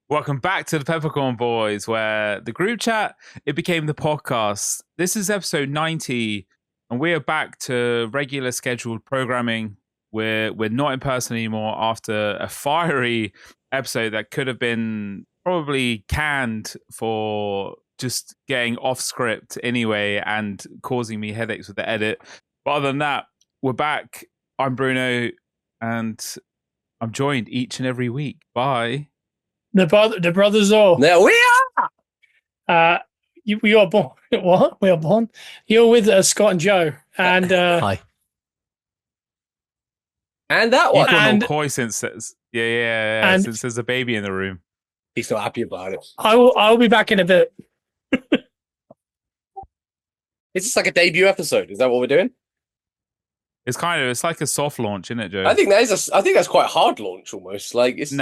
Welcome back to the Peppercorn Boys, where the group chat, it became the podcast. This is episode 90, and we are back to regular scheduled programming. We're not in person anymore after a fiery episode that could have been probably canned for just getting off script anyway and causing me headaches with the edit. But other than that, we're back. I'm Bruno, and I'm joined each and every week by... The brothers all. There we are. We are born. What? We are born. You're with Scott and Joe, and Hi. And that one. He's gone And- all coy since And- since there's a baby in the room. He's not happy about it. I'll be back in a bit. Is this like a debut episode? Is that what we're doing? It's like a soft launch, isn't it, Joe? I think that's quite a hard launch almost. Like it's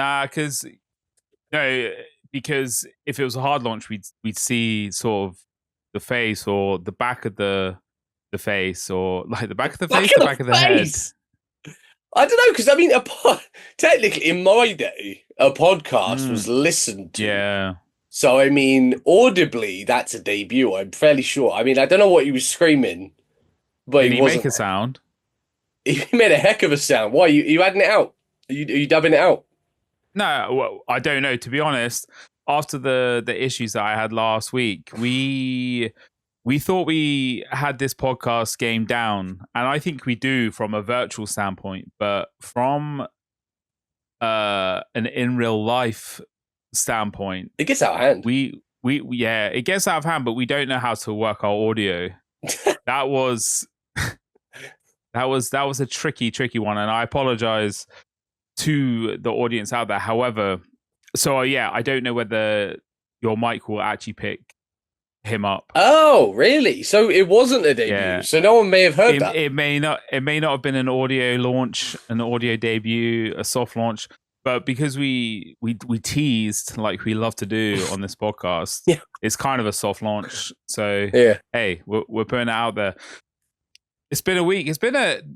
because if it was a hard launch, we'd see sort of the face or the back of the face, or like the back of the face, the back of the head. I don't know, because I mean, technically, in my day, a podcast was listened to. Yeah. So I mean, audibly, that's a debut. I'm fairly sure. I mean, I don't know what he was screaming, but Did he he wasn't. make a sound? He made a heck of a sound. Why you adding it out? Are you dubbing it out? No, well, I don't know. To be honest, after the issues that I had last week, we thought we had this podcast game down, and I think we do from a virtual standpoint, but from an in real life standpoint, It gets out of hand. we it gets out of hand, but we don't know how to work our audio. That was a tricky one, and I apologize to the audience out there. However, I don't know whether your mic will actually pick him up. Oh, really? So it wasn't a debut. Yeah. So no one may have heard that. It may not have been an audio launch, an audio debut, a soft launch, but because we teased like we love to do on this podcast, Yeah. it's kind of a soft launch. So Yeah. hey, we're putting it out there. It's been a week.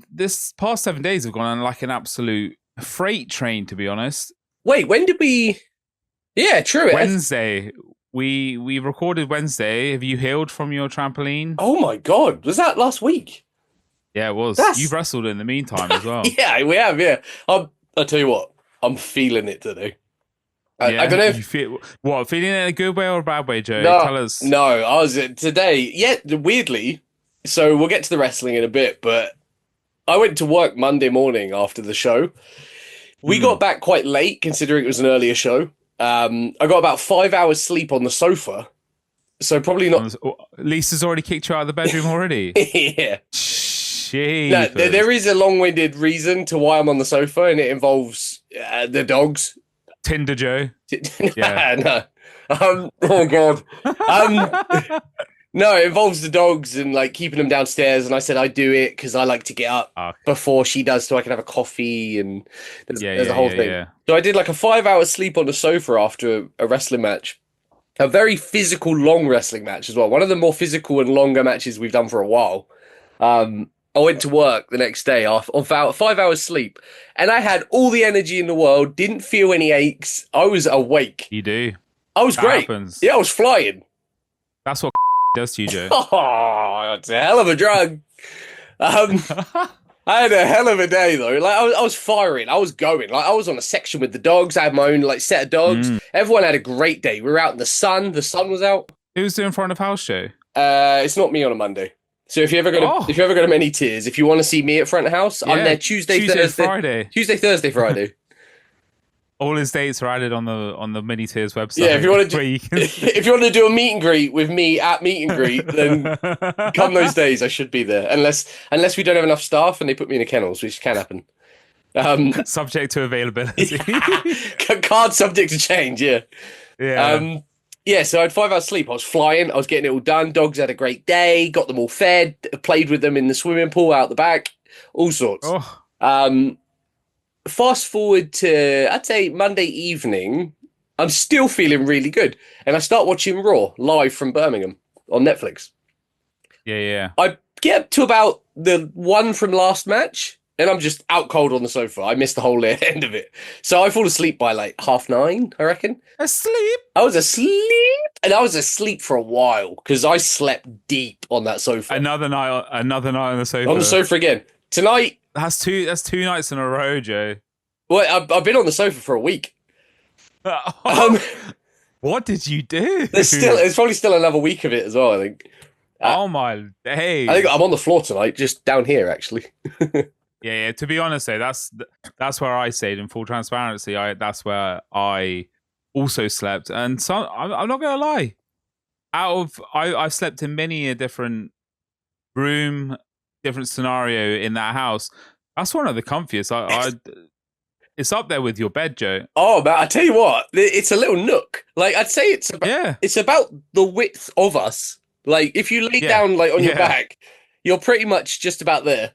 This past 7 days have gone on like an absolute freight train, to be honest. Wait, when did we? Yeah, true. Wednesday. We recorded Wednesday. Have you healed from your trampoline? Oh my god, was that last week? Yeah, it was. That's- You've wrestled in the meantime as well. Yeah, we have. Yeah, I'll tell you what. I'm feeling it today. I don't know if you feeling it in a good way or a bad way, Joe? No, Tell us. No, I was today. Yeah, weirdly. So we'll get to the wrestling in a bit, but I went to work Monday morning after the show. We got back quite late, considering it was an earlier show. I got about 5 hours sleep on the sofa, so probably not. Lisa's already kicked you out of the bedroom already. Yeah. Jeez. No, there is a long-winded reason to why I'm on the sofa, and it involves the dogs. Tinder Joe. Yeah. No. Oh god. No, it involves the dogs and like keeping them downstairs. And I said I'd do it because I like to get up before she does, so I can have a coffee. And there's a whole thing. Yeah. So I did like a 5 hour sleep on the sofa after a wrestling match. A very physical, long wrestling match as well. One of the more physical and longer matches we've done for a while. I went to work the next day on 5 hours sleep, and I had all the energy in the world. Didn't feel any aches. I was awake. You do. I was That great. happens. Yeah, I was flying. That's what does to you, Joe. Oh, it's a hell of a drug. I had a hell of a day though. Like I was firing. I was going. Like I was on a section with the dogs. I had my own like set of dogs. Everyone had a great day. We were out in the sun. The sun was out. Who's doing front of house show? It's not me on a Monday. So if you ever go to Many Tears, if you want to see me at front of house, I'm there Tuesday, Thursday, Friday. Tuesday, Thursday, Friday. All his dates are added on the Mini Tears website. Yeah, if you want to where you can see. if you want to do a meet and greet with me at meet and greet, then come those days. I should be there, unless we don't have enough staff and they put me in a kennels, which can happen. Subject to availability. Card subject to change. Yeah. Yeah. Yeah, so I had 5 hours sleep. I was flying. I was getting it all done. Dogs had a great day. Got them all fed. Played with them in the swimming pool out the back. All sorts. Oh. Fast forward to, I'd say, Monday evening. I'm still feeling really good. And I start watching Raw live from Birmingham on Netflix. Yeah. I get up to about the one from last match. and I'm just out cold on the sofa. I missed the whole end of it. So I fall asleep by like 9:30, I reckon. Asleep? I was asleep, and I was asleep for a while because I slept deep on that sofa. Another night on the sofa. On the sofa again. Tonight. That's two nights in a row, Joe. Well, I've been on the sofa for a week. What did you do? There's probably still another week of it as well, I think. Oh my days. I think I'm on the floor tonight, just down here, actually. Yeah. To be honest, though, that's where I stayed. In full transparency, that's where I also slept. And so I'm not gonna lie. I've slept in many a different room, different scenario in that house. That's one of the comfiest. It's up there with your bed, Joe. Oh man, I tell you what, it's a little nook. Like I'd say it's about the width of us. Like if you lay down like on your back, you're pretty much just about there.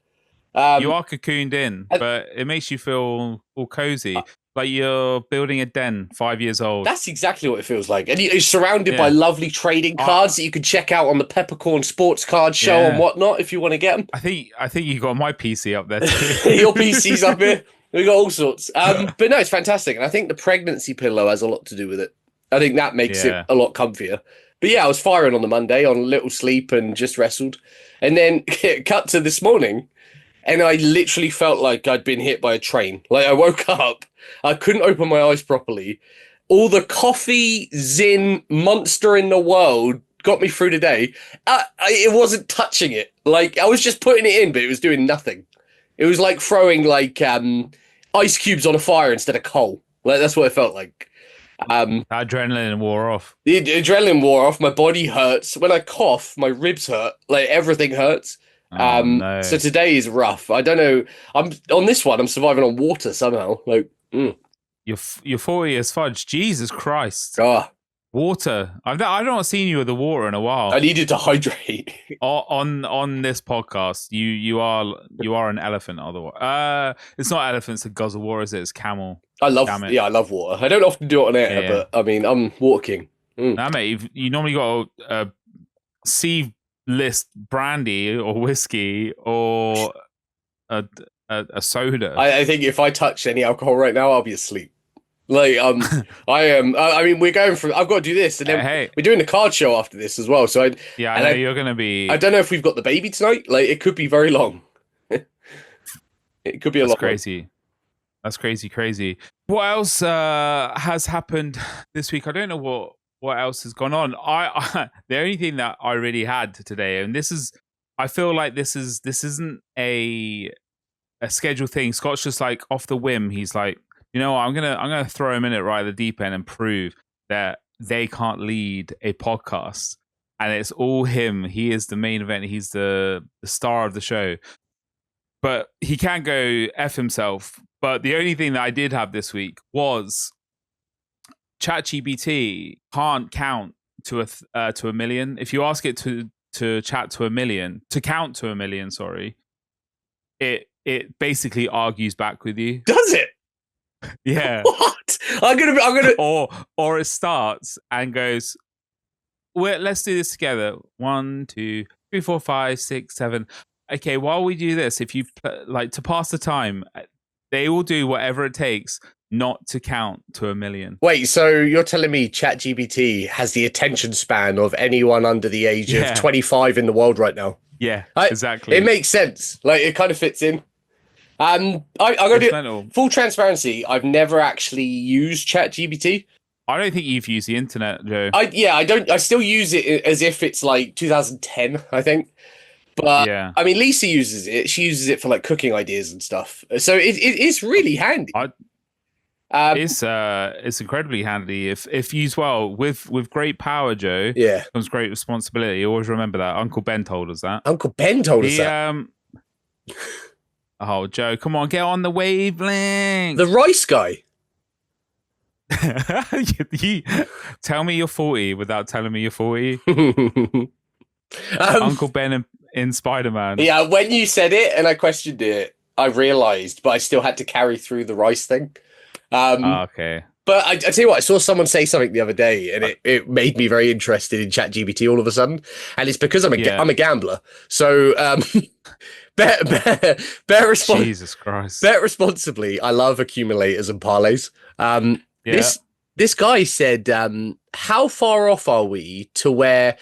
You are cocooned in, but it makes you feel all cozy. Like you're building a den 5 years old. That's exactly what it feels like. And you're surrounded by lovely trading cards that you can check out on the Peppercorn sports card show and whatnot if you want to get them. I think you got my PC up there too. Your PC's up here. We got all sorts. But no, it's fantastic. And I think the pregnancy pillow has a lot to do with it. I think that makes it a lot comfier. But yeah, I was firing on the Monday on a little sleep and just wrestled. And then cut to this morning. And I literally felt like I'd been hit by a train. Like I woke up, I couldn't open my eyes properly. All the coffee, zin, monster in the world got me through the day. It wasn't touching it. Like I was just putting it in, but it was doing nothing. It was like throwing like ice cubes on a fire instead of coal. Like that's what it felt like. Adrenaline wore off. The adrenaline wore off. My body hurts. When I cough, my ribs hurt. Like everything hurts. No. So today is rough. I don't know. I'm on this one. I'm surviving on water somehow. Like you're 40 as fudge. Jesus Christ. Water. I've not seen you with the water in a while. I needed to hydrate. on this podcast, you are an elephant. Otherwise, it's not elephants that guzzle water, is it? It's camel. I love water. I don't often do it on air, but I mean, I'm Water King. Nah, mate, you normally got a C-list brandy or whiskey or a soda. I think if I touch any alcohol right now, I'll be asleep. Like I am. I mean, we're going for. I've got to do this, and then we're doing the card show after this as well. So I know you're gonna be. I don't know if we've got the baby tonight. Like it could be very long. It could be a lot. Crazy. That's crazy. What else has happened this week? I don't know what else has gone on. I the only thing that I really had today, and this is, I feel like this isn't a scheduled thing. Scott's just like off the whim. He's like, you know what, I'm gonna throw him in it right at the deep end and prove that they can't lead a podcast, and it's all him. He is the main event. He's the star of the show. But he can't go F himself. But the only thing that I did have this week was ChatGPT can't count to a million. If you ask it to chat to a million, to count to a million, sorry, it basically argues back with you. Does it? Yeah. What? I'm gonna. Or it starts and goes, well, let's do this together. 1, 2, 3, 4, 5, 6, 7. Okay, while we do this, if you like to pass the time, they will do whatever it takes not to count to a million. Wait, so you're telling me ChatGPT has the attention span of anyone under the age of 25 in the world right now? Yeah, exactly. It makes sense. Like it kind of fits in. I'm gonna do full transparency. I've never actually used ChatGPT. I don't think you've used the internet, Joe. I don't. I still use it as if it's like 2010, I think. But I mean, Lisa uses it. She uses it for like cooking ideas and stuff. So it's really handy. It's incredibly handy if used well. With great power, Joe, comes great responsibility. Always remember that. Uncle Ben told us that. Uncle Ben told us that. Oh, Joe, come on, get on the wavelength. The rice guy. Tell me you're 40 without telling me you're 40. Uncle Ben in Spider-Man. Yeah, when you said it and I questioned it, I realised, but I still had to carry through the rice thing. Okay. But I tell you what, I saw someone say something the other day, and it made me very interested in ChatGPT all of a sudden. And it's because I'm a gambler. So bet Jesus Christ. Bet responsibly. I love accumulators and parlays. Yeah. This guy said, how far off are we to where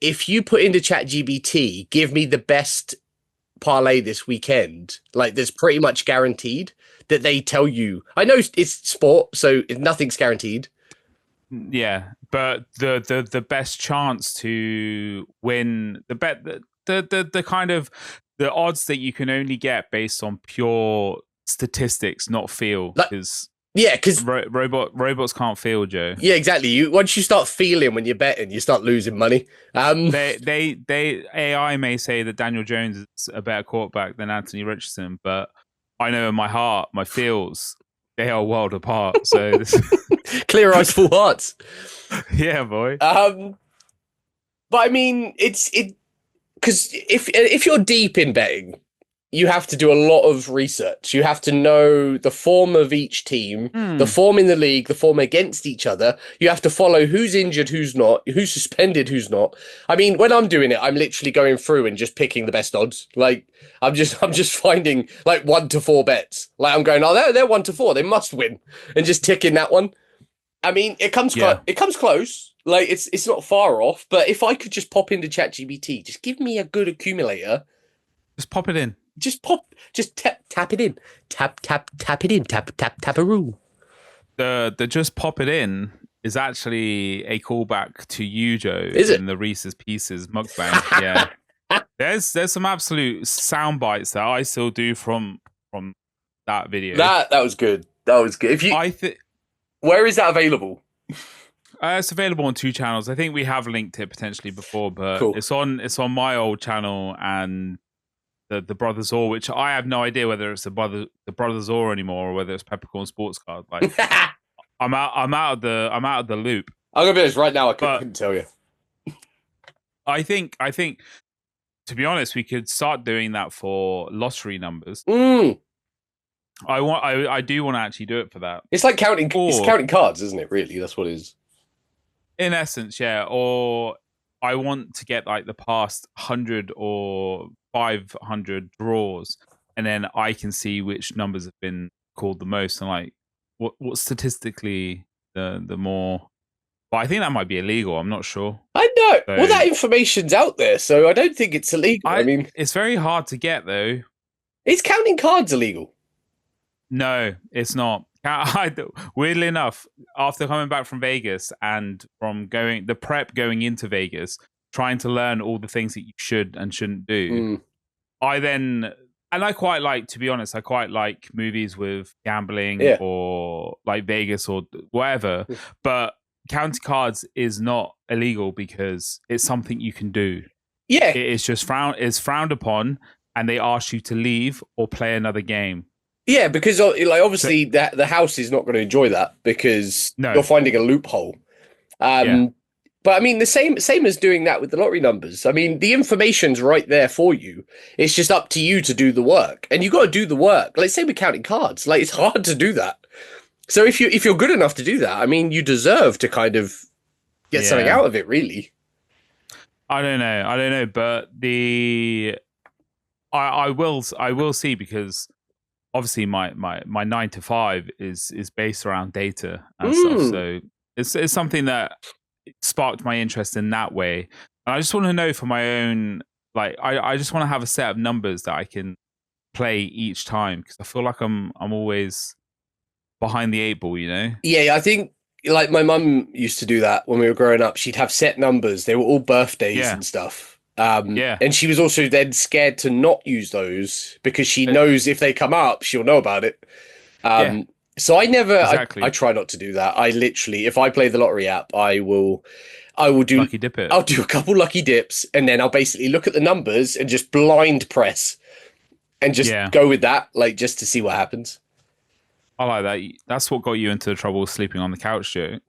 if you put into ChatGPT, give me the best parlay this weekend, like there's pretty much guaranteed that they tell you. I know it's sport, so nothing's guaranteed. Yeah, but the best chance to win the kind of the odds that you can only get based on pure statistics, not feel, because robots can't feel, Joe. Yeah, exactly. Once you start feeling when you're betting, you start losing money. They AI may say that Daniel Jones is a better quarterback than Anthony Richardson, but I know in my heart, my feels, they are a world apart. So clear eyes, full hearts. Yeah, boy. But I mean, it's because if you're deep in betting, you have to do a lot of research. You have to know the form of each team, the form in the league, the form against each other. You have to follow who's injured, who's not, who's suspended, who's not. I mean, when I'm doing it, I'm literally going through and just picking the best odds. Like I'm just finding like 1 to 4 bets. Like I'm going, oh, they're 1 to 4, they must win, and just ticking that one. I mean, it comes close. Like it's not far off. But if I could just pop into ChatGPT, just give me a good accumulator. Just pop it in. Just tap it in. Tap it in. Tap a rule. The just pop it in is actually a callback to you, Joe, in the Reese's Pieces mukbang. Yeah. There's some absolute sound bites that I still do from that video. That was good. That was good. Where is that available? It's available on 2 channels. I think we have linked it potentially before, but cool. It's on my old channel and the Brothers Or, which I have no idea whether it's the Brothers Or anymore or whether it's Peppercorn Sports Card. Like I'm out of the loop. I'm gonna be honest, right now I couldn't tell you. I think to be honest, we could start doing that for lottery numbers. I do want to actually do it for that. It's like counting. It's counting cards, isn't it? Really, that's what it is. In essence, yeah. Or I want to get like the past 100 or 500 draws, and then I can see which numbers have been called the most, and like what statistically the more. But I think that might be illegal. I'm not sure. I know. So, well, that information's out there, so I don't think it's illegal. I mean, it's very hard to get though. Is counting cards illegal? No, it's not. Weirdly enough, after coming back from Vegas and from going into Vegas, trying to learn all the things that you should and shouldn't do, I quite like, to be honest, I quite like movies with gambling or like Vegas or whatever, but counting cards is not illegal because it's something you can do. Yeah. It is just frowned upon, and they ask you to leave or play another game. Yeah, because like obviously the house is not going to enjoy that because you're finding a loophole. But I mean, the same as doing that with the lottery numbers. I mean, the information's right there for you. It's just up to you to do the work, and you got to do the work. Let's say we're counting cards. Like it's hard to do that. So if you're good enough to do that, I mean, you deserve to kind of get something out of it, really. I don't know, but I will see, because obviously my 9 to 5 is based around data and stuff. So it's something that sparked my interest in that way. And I just want to know for my own, like I just want to have a set of numbers that I can play each time, because I feel like I'm always behind the 8 ball, you know? Yeah, I think like my mum used to do that when we were growing up. She'd have set numbers. They were all birthdays and stuff. And she was also then scared to not use those because she knows if they come up, she'll know about it. So I never, I try not to do that. I literally, if I play the lottery app, I will do lucky dip it. I'll do a couple lucky dips, and then I'll basically look at the numbers and just blind press and just go with that, like just to see what happens. I like that. That's what got you into the trouble sleeping on the couch, Joe.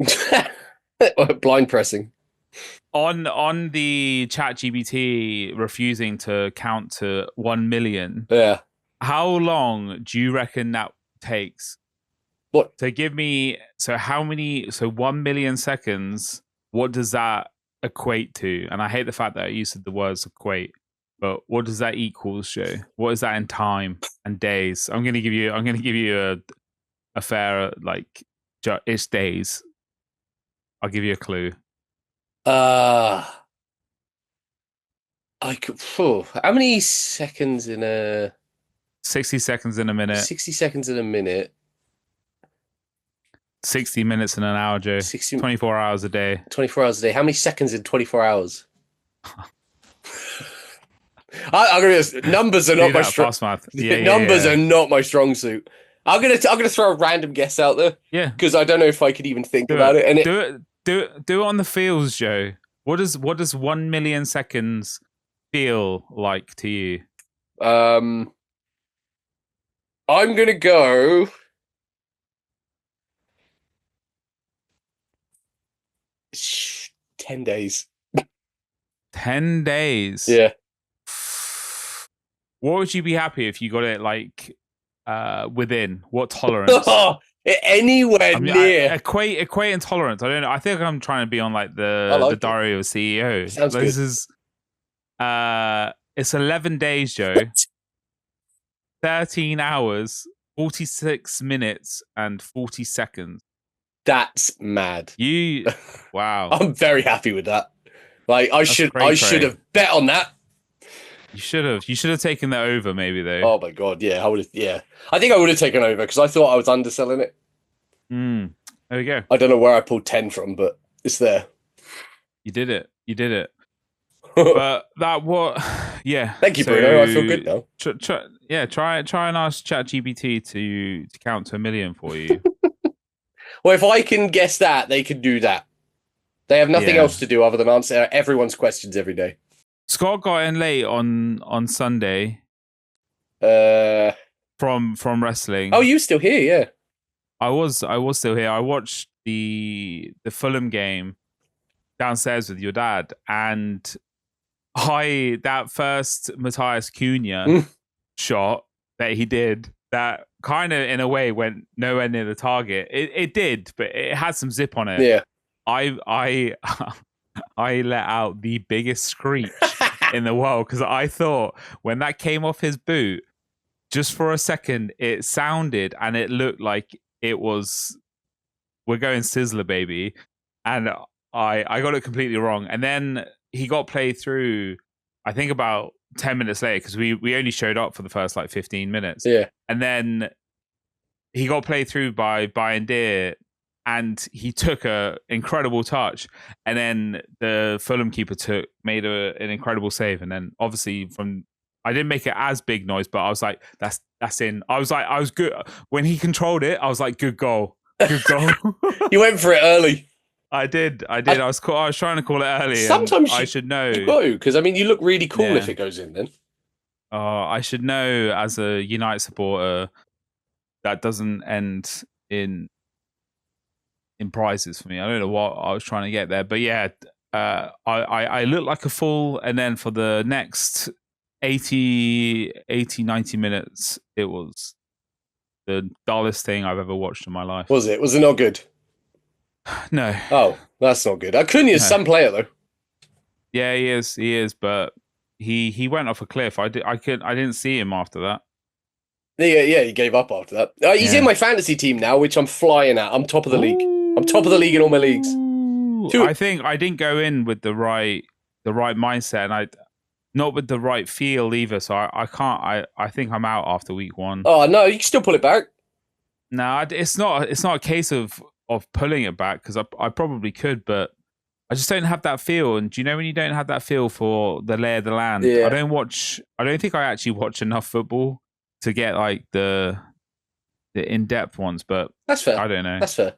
Blind pressing. On the ChatGPT refusing to count to 1 million. Yeah. How long do you reckon that takes? What? So give me, so 1 million seconds, what does that equate to? And I hate the fact that I used the words equate. But what does that equals, Joe? What is that in time and days? I'm gonna give you a fair it's days. I'll give you a clue. I could. How many seconds in a? 60 seconds in a minute. 60 seconds in a minute. 60 minutes in an hour, Joe. 24 hours a day. 24 hours a day. How many seconds in 24 hours? I'm gonna be numbers are not my strong. Numbers are not my strong suit. I'm gonna throw a random guess out there. Yeah, because I don't know if I could even think about it. And do it on the feels, Joe. What does 1 million seconds feel like to you? I'm gonna go. 10 days. 10 days. Yeah. What would you be happy if you got it within? What tolerance? Anywhere near. Equate and tolerance. I don't know. I think I'm trying to be on the diary of a CEO. Sounds good. This is it's 11 days, Joe. 13 hours, 46 minutes, and 40 seconds. That's mad. Wow. I'm very happy with that. I should have bet on that. You should have taken that over, maybe though. Oh my god, yeah, I would have. Yeah, I think I would have taken over because I thought I was underselling it. There we go. I don't know where I pulled 10 from, but it's there. You did it. But yeah. Thank you, Bruno. I feel good now. Try and ask ChatGPT to count to 1 million for you. Well, if I can guess that, they can do that. They have nothing else to do other than answer everyone's questions every day. Scott got in late on Sunday. From wrestling. Oh, you still here? Yeah. I was still here. I watched the Fulham game downstairs with your dad, and that first Matthias Cunha shot that he did, that kind of in a way went nowhere near the target. It did, but it had some zip on it. Yeah. I let out the biggest screech in the world because I thought when that came off his boot, just for a second, it sounded and it looked like it was we're going Sizzler, baby. And I got it completely wrong. And then he got played through, I think about 10 minutes later, because we only showed up for the first 15 minutes. Yeah. And then he got played through by Deer, and he took an incredible touch. And then the Fulham keeper made an incredible save. And then obviously I didn't make it as big noise, but I was like, that's in. I was good. When he controlled it, I was like, good goal. Good goal. You went for it early. I did. I was trying to call it early. Sometimes I should know. You go, because you look really cool if it goes in then. I should know as a United supporter that doesn't end in prizes for me. I don't know what I was trying to get there, but yeah, I looked like a fool, and then for the next 90 minutes, it was the dullest thing I've ever watched in my life. Was it? Was it not good? No. Oh, that's not good. Acuna's some player though. Yeah, he is, but he went off a cliff. I didn't see him after that. Yeah, he gave up after that. He's in my fantasy team now, which I'm flying at. I'm top of the league. I'm top of the league in all my leagues. I think I didn't go in with the right mindset, and I not with the right feel either. So I can't. I think I'm out after week 1. Oh no, you can still pull it back. No, it's not a case of pulling it back, because I probably could, but I just don't have that feel. And do you know when you don't have that feel for the lay of the land? Yeah. I don't think I actually watch enough football to get the in-depth ones, but that's fair. I don't know. That's fair.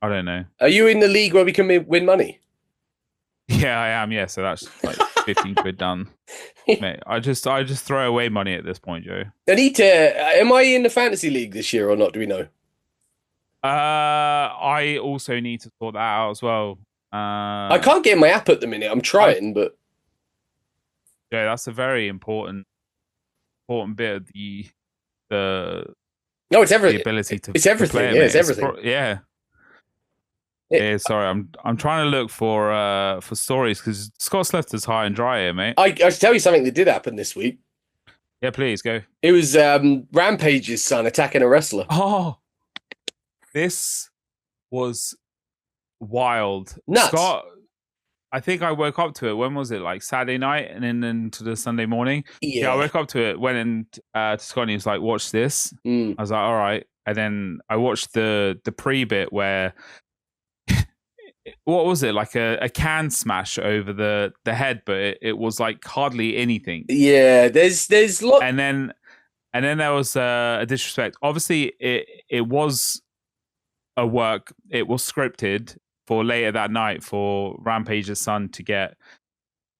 I don't know. Are you in the league where we can win money? Yeah, I am. Yeah, so that's 15 quid done. Mate, I just throw away money at this point, Joe. I need to. Am I in the fantasy league this year or not? Do we know? I also need to sort that out as well. I can't get my app at the minute. I'm trying, but yeah, that's a very important bit of the. No, it's everything. The ability to. It's everything. To play it's everything. Yeah. Yeah, sorry, I'm trying to look for stories because Scott's left us high and dry here, mate. I should tell you something that did happen this week. Yeah, please go. It was Rampage's son attacking a wrestler. Oh, this was wild. Nuts. Scott, I think I woke up to it. When was it? Like Saturday night and then into the Sunday morning? Yeah, I woke up to it, went in to Scott and he was like, watch this. I was like, all right. And then I watched the pre-bit where, what was it? Like a can smash over the head, but it was like hardly anything. Yeah, there's lot. And then there was a disrespect. Obviously, it was a work. It was scripted for later that night for Rampage's son to get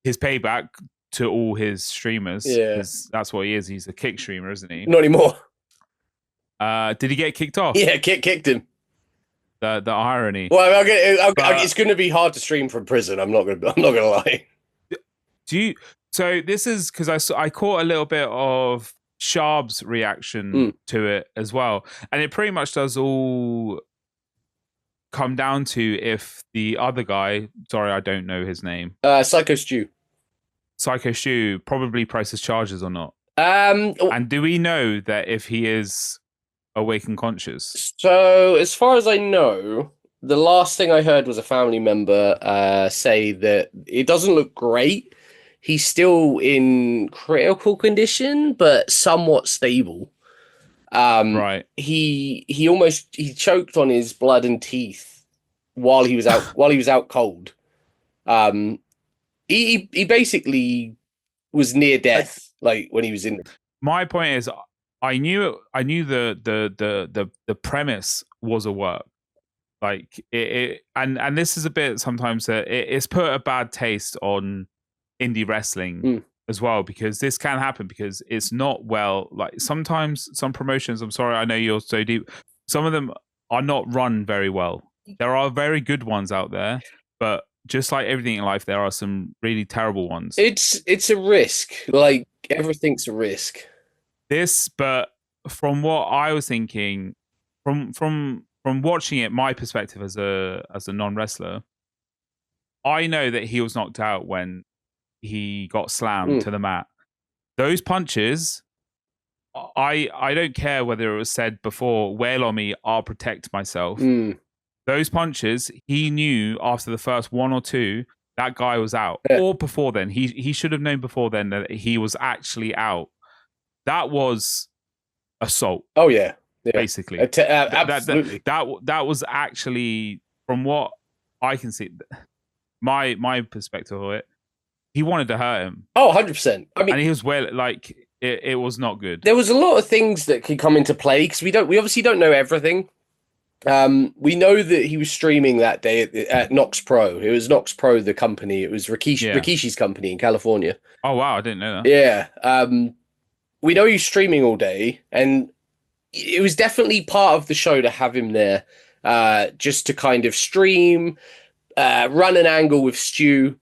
his payback to all his streamers. Yeah, that's what he is. He's a kick streamer, isn't he? Not anymore. Did he get kicked off? Yeah, kicked him. The irony. Well, it's going to be hard to stream from prison. I'm not gonna lie. Do you? So this is because I caught a little bit of Sharp's reaction to it as well, and it pretty much does all come down to if the other guy, sorry, I don't know his name, Syko Stew probably presses charges or not. And do we know that if he is awake and conscious? So as far as I know, the last thing I heard was a family member say that it doesn't look great. He's still in critical condition, but somewhat stable. Right. He choked on his blood and teeth while he was out cold. He basically was near death, like when he was in. My point is, I knew the premise was a work, like and this is a bit sometimes that it's put a bad taste on indie wrestling as well, because this can happen because it's not well. Like sometimes some promotions, I'm sorry, I know you're so deep, some of them are not run very well. There are very good ones out there, but just like everything in life, there are some really terrible ones. It's a risk, like everything's a risk. But from what I was thinking, from watching it, my perspective as a non-wrestler, I know that he was knocked out when he got slammed to the mat. Those punches, I don't care whether it was said before, wail on me, I'll protect myself. Those punches, he knew after the first one or two, that guy was out. Or before then. He should have known before then that he was actually out. That was assault. Oh yeah. Basically. Absolutely. That was actually, from what I can see, my perspective of it, he wanted to hurt him. Oh, 100%. I mean, and he was it was not good. There was a lot of things that could come into play because we obviously don't know everything. We know that he was streaming that day at Nox Pro. It was Nox Pro, the company. It was Rikishi's company in California. Oh wow, I didn't know that. Yeah. We know he's streaming all day, and it was definitely part of the show to have him there, just to kind of stream, run an angle with Stu,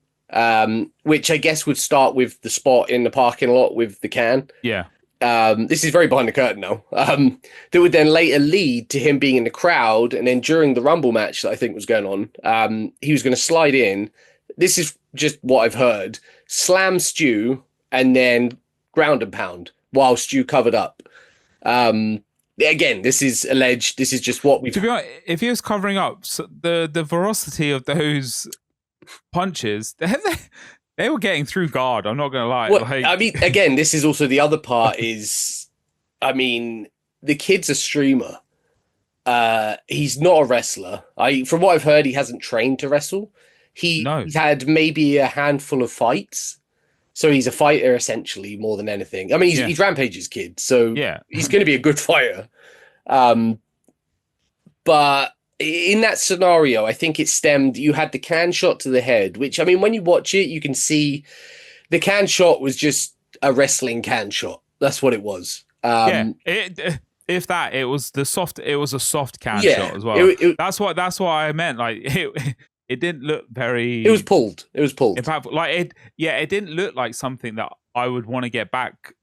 which I guess would start with the spot in the parking lot with the can. Yeah. This is very behind the curtain now. That would then later lead to him being in the crowd, and then during the Rumble match that I think was going on, he was going to slide in. This is just what I've heard. Slam Stu and then ground and pound while Stu covered up. Again, this is alleged. This is just what we've. To be honest, if he was covering up, the ferocity of those punches, they were getting through guard. I'm not going to lie. Well, I mean, again, this is also the other part is, I mean, the kid's a streamer. He's not a wrestler. From what I've heard, he hasn't trained to wrestle. He's had maybe a handful of fights. So he's a fighter, essentially, more than anything. I mean, he's Rampage's kid, so he's going to be a good fighter. But in that scenario, I think it stemmed, you had the can shot to the head, which, I mean, when you watch it, you can see the can shot was just a wrestling can shot. That's what it was. If that, it was a soft can shot as well. That's what I meant. Like it didn't look very. It was pulled. In fact, like it didn't look like something that I would want to get back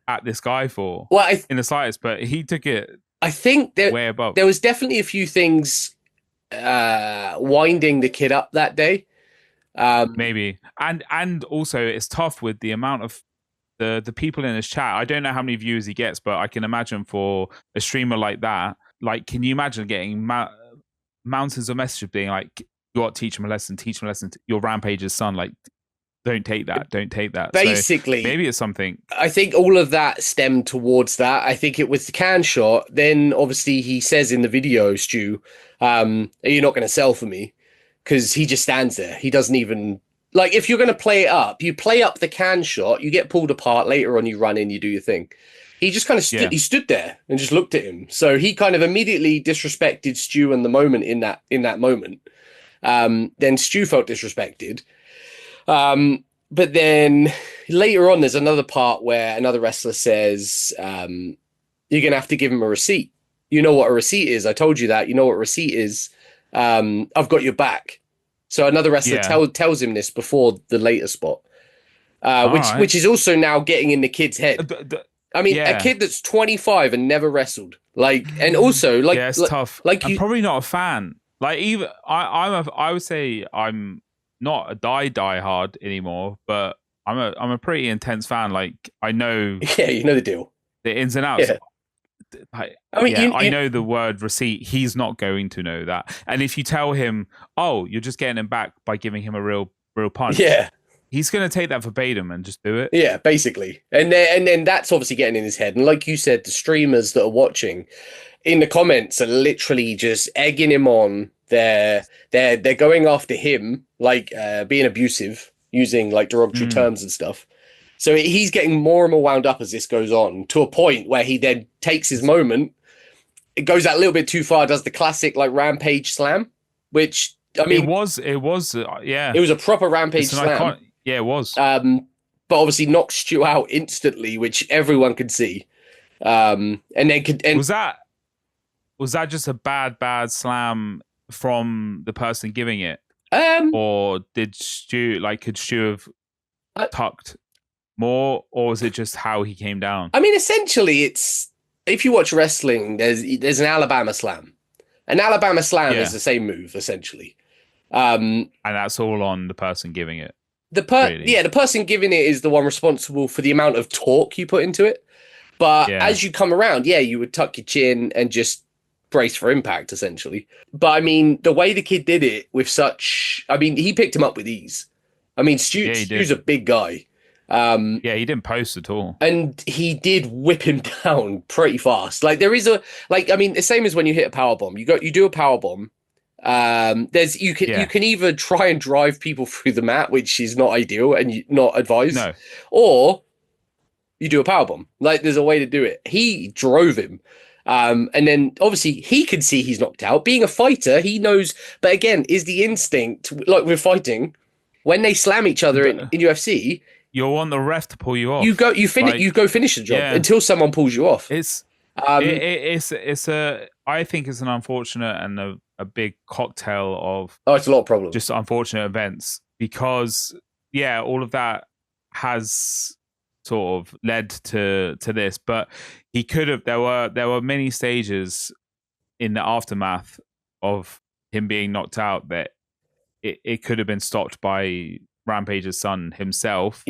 at this guy for. In the slightest, but he took it. I think way above. There was definitely a few things winding the kid up that day. Maybe. And also it's tough with the amount of the people in his chat. I don't know how many views he gets, but I can imagine for a streamer like that, like, can you imagine getting mountains of messages being like, you got to teach him a lesson, your Rampage's son, like, don't take that. Basically, so maybe it's something. I think all of that stemmed towards that. I think it was the can shot. Then obviously he says in the video, Stu, are you not going to sell for me? Because he just stands there. He doesn't even, like, if you're going to play it up, you play up the can shot, you get pulled apart, later on you run in, you do your thing. He just kind of he stood there and just looked at him. So he kind of immediately disrespected Stu and the moment in that moment. Then Stu felt disrespected. But then later on, there's another part where another wrestler says, you're going to have to give him a receipt. You know what a receipt is. I told you that. You know what a receipt is. I've got your back. So another wrestler tells him this before the later spot, which is also now getting in the kid's head. I mean, a kid that's 25 and never wrestled, like, and also like, it's tough. Like, I'm probably not a fan. Like, even I would say I'm not a die hard anymore, but I'm a pretty intense fan. Like, I know, you know the deal, the ins and outs. Yeah. I mean, I know the word receipt. He's not going to know that. And if you tell him, oh, you're just getting him back by giving him a real punch, he's going to take that verbatim and just do it. Yeah, basically. And then that's obviously getting in his head. And like you said, the streamers that are watching in the comments are literally just egging him on. They're going after him, like being abusive, using like derogatory terms and stuff. So he's getting more and more wound up as this goes on, to a point where he then takes his moment. It goes that little bit too far, does the classic like Rampage slam, which, I mean, it was it was a proper Rampage slam. It was. But obviously knocks Stu out instantly, which everyone could see. And then was that just a bad slam from the person giving it? Or did Stu, like, could Stu have tucked more, or was it just how he came down? I mean, essentially, it's, if you watch wrestling, there's an Alabama slam. An Alabama slam is the same move, essentially. And that's all on the person giving it. The person giving it is the one responsible for the amount of torque you put into it. But as you come around, you would tuck your chin and just brace for impact, essentially. But I mean, the way the kid did it with such, I mean, he picked him up with ease. I mean, Stu's a big guy. He didn't post at all, and he did whip him down pretty fast. Like, there is I mean, the same as when you hit a power bomb. You do a power bomb. You can either try and drive people through the mat, which is not ideal and not advised, or you do a power bomb. Like, there's a way to do it. He drove him. And then obviously he can see he's knocked out. Being a fighter, he knows. But again, is the instinct, like with fighting, when they slam each other in UFC, you'll want the ref to pull you off. You go finish the job until someone pulls you off. It's I think it's an unfortunate and a big cocktail of it's a lot of problems. Just unfortunate events, because all of that has sort of led to this. But he could have, there were many stages in the aftermath of him being knocked out that it could have been stopped by Rampage's son himself,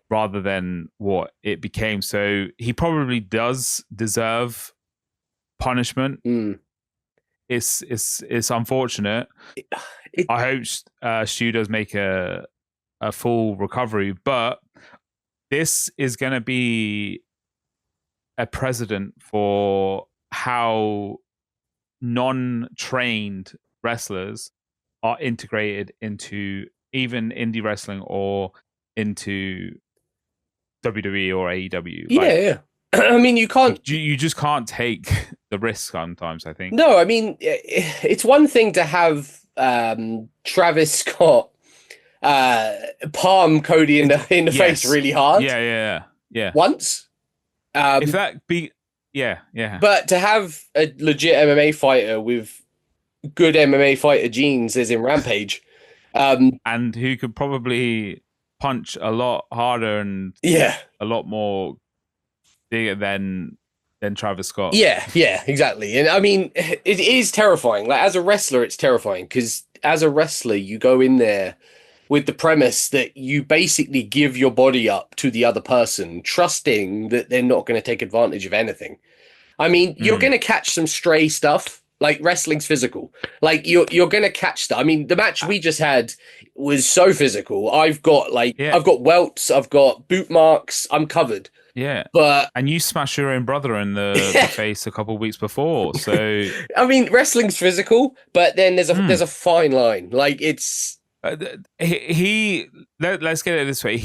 rather than what it became. So he probably does deserve punishment. It's unfortunate. I hope Stu does make a full recovery, but this is going to be a precedent for how non-trained wrestlers are integrated into even indie wrestling or into WWE or AEW. I mean, you can't. You just can't take the risk sometimes, I think. No, I mean, it's one thing to have Travis Scott palm Cody in the face really hard. Yeah. Once. If that be, But to have a legit MMA fighter with good MMA fighter genes, as in Rampage, and who could probably punch a lot harder and a lot more bigger than Travis Scott. Yeah, exactly. And I mean, it is terrifying. Like as a wrestler, it's terrifying because as a wrestler, you go in there with the premise that you basically give your body up to the other person, trusting that they're not going to take advantage of anything. I mean, you're going to catch some stray stuff. Like wrestling's physical. Like you're going to catch stuff. I mean, the match we just had was so physical. I've got welts, I've got boot marks, I'm covered. Yeah, but and you smashed your own brother in the face a couple of weeks before. So I mean, wrestling's physical, but then there's a fine line. Like it's let's get it this way.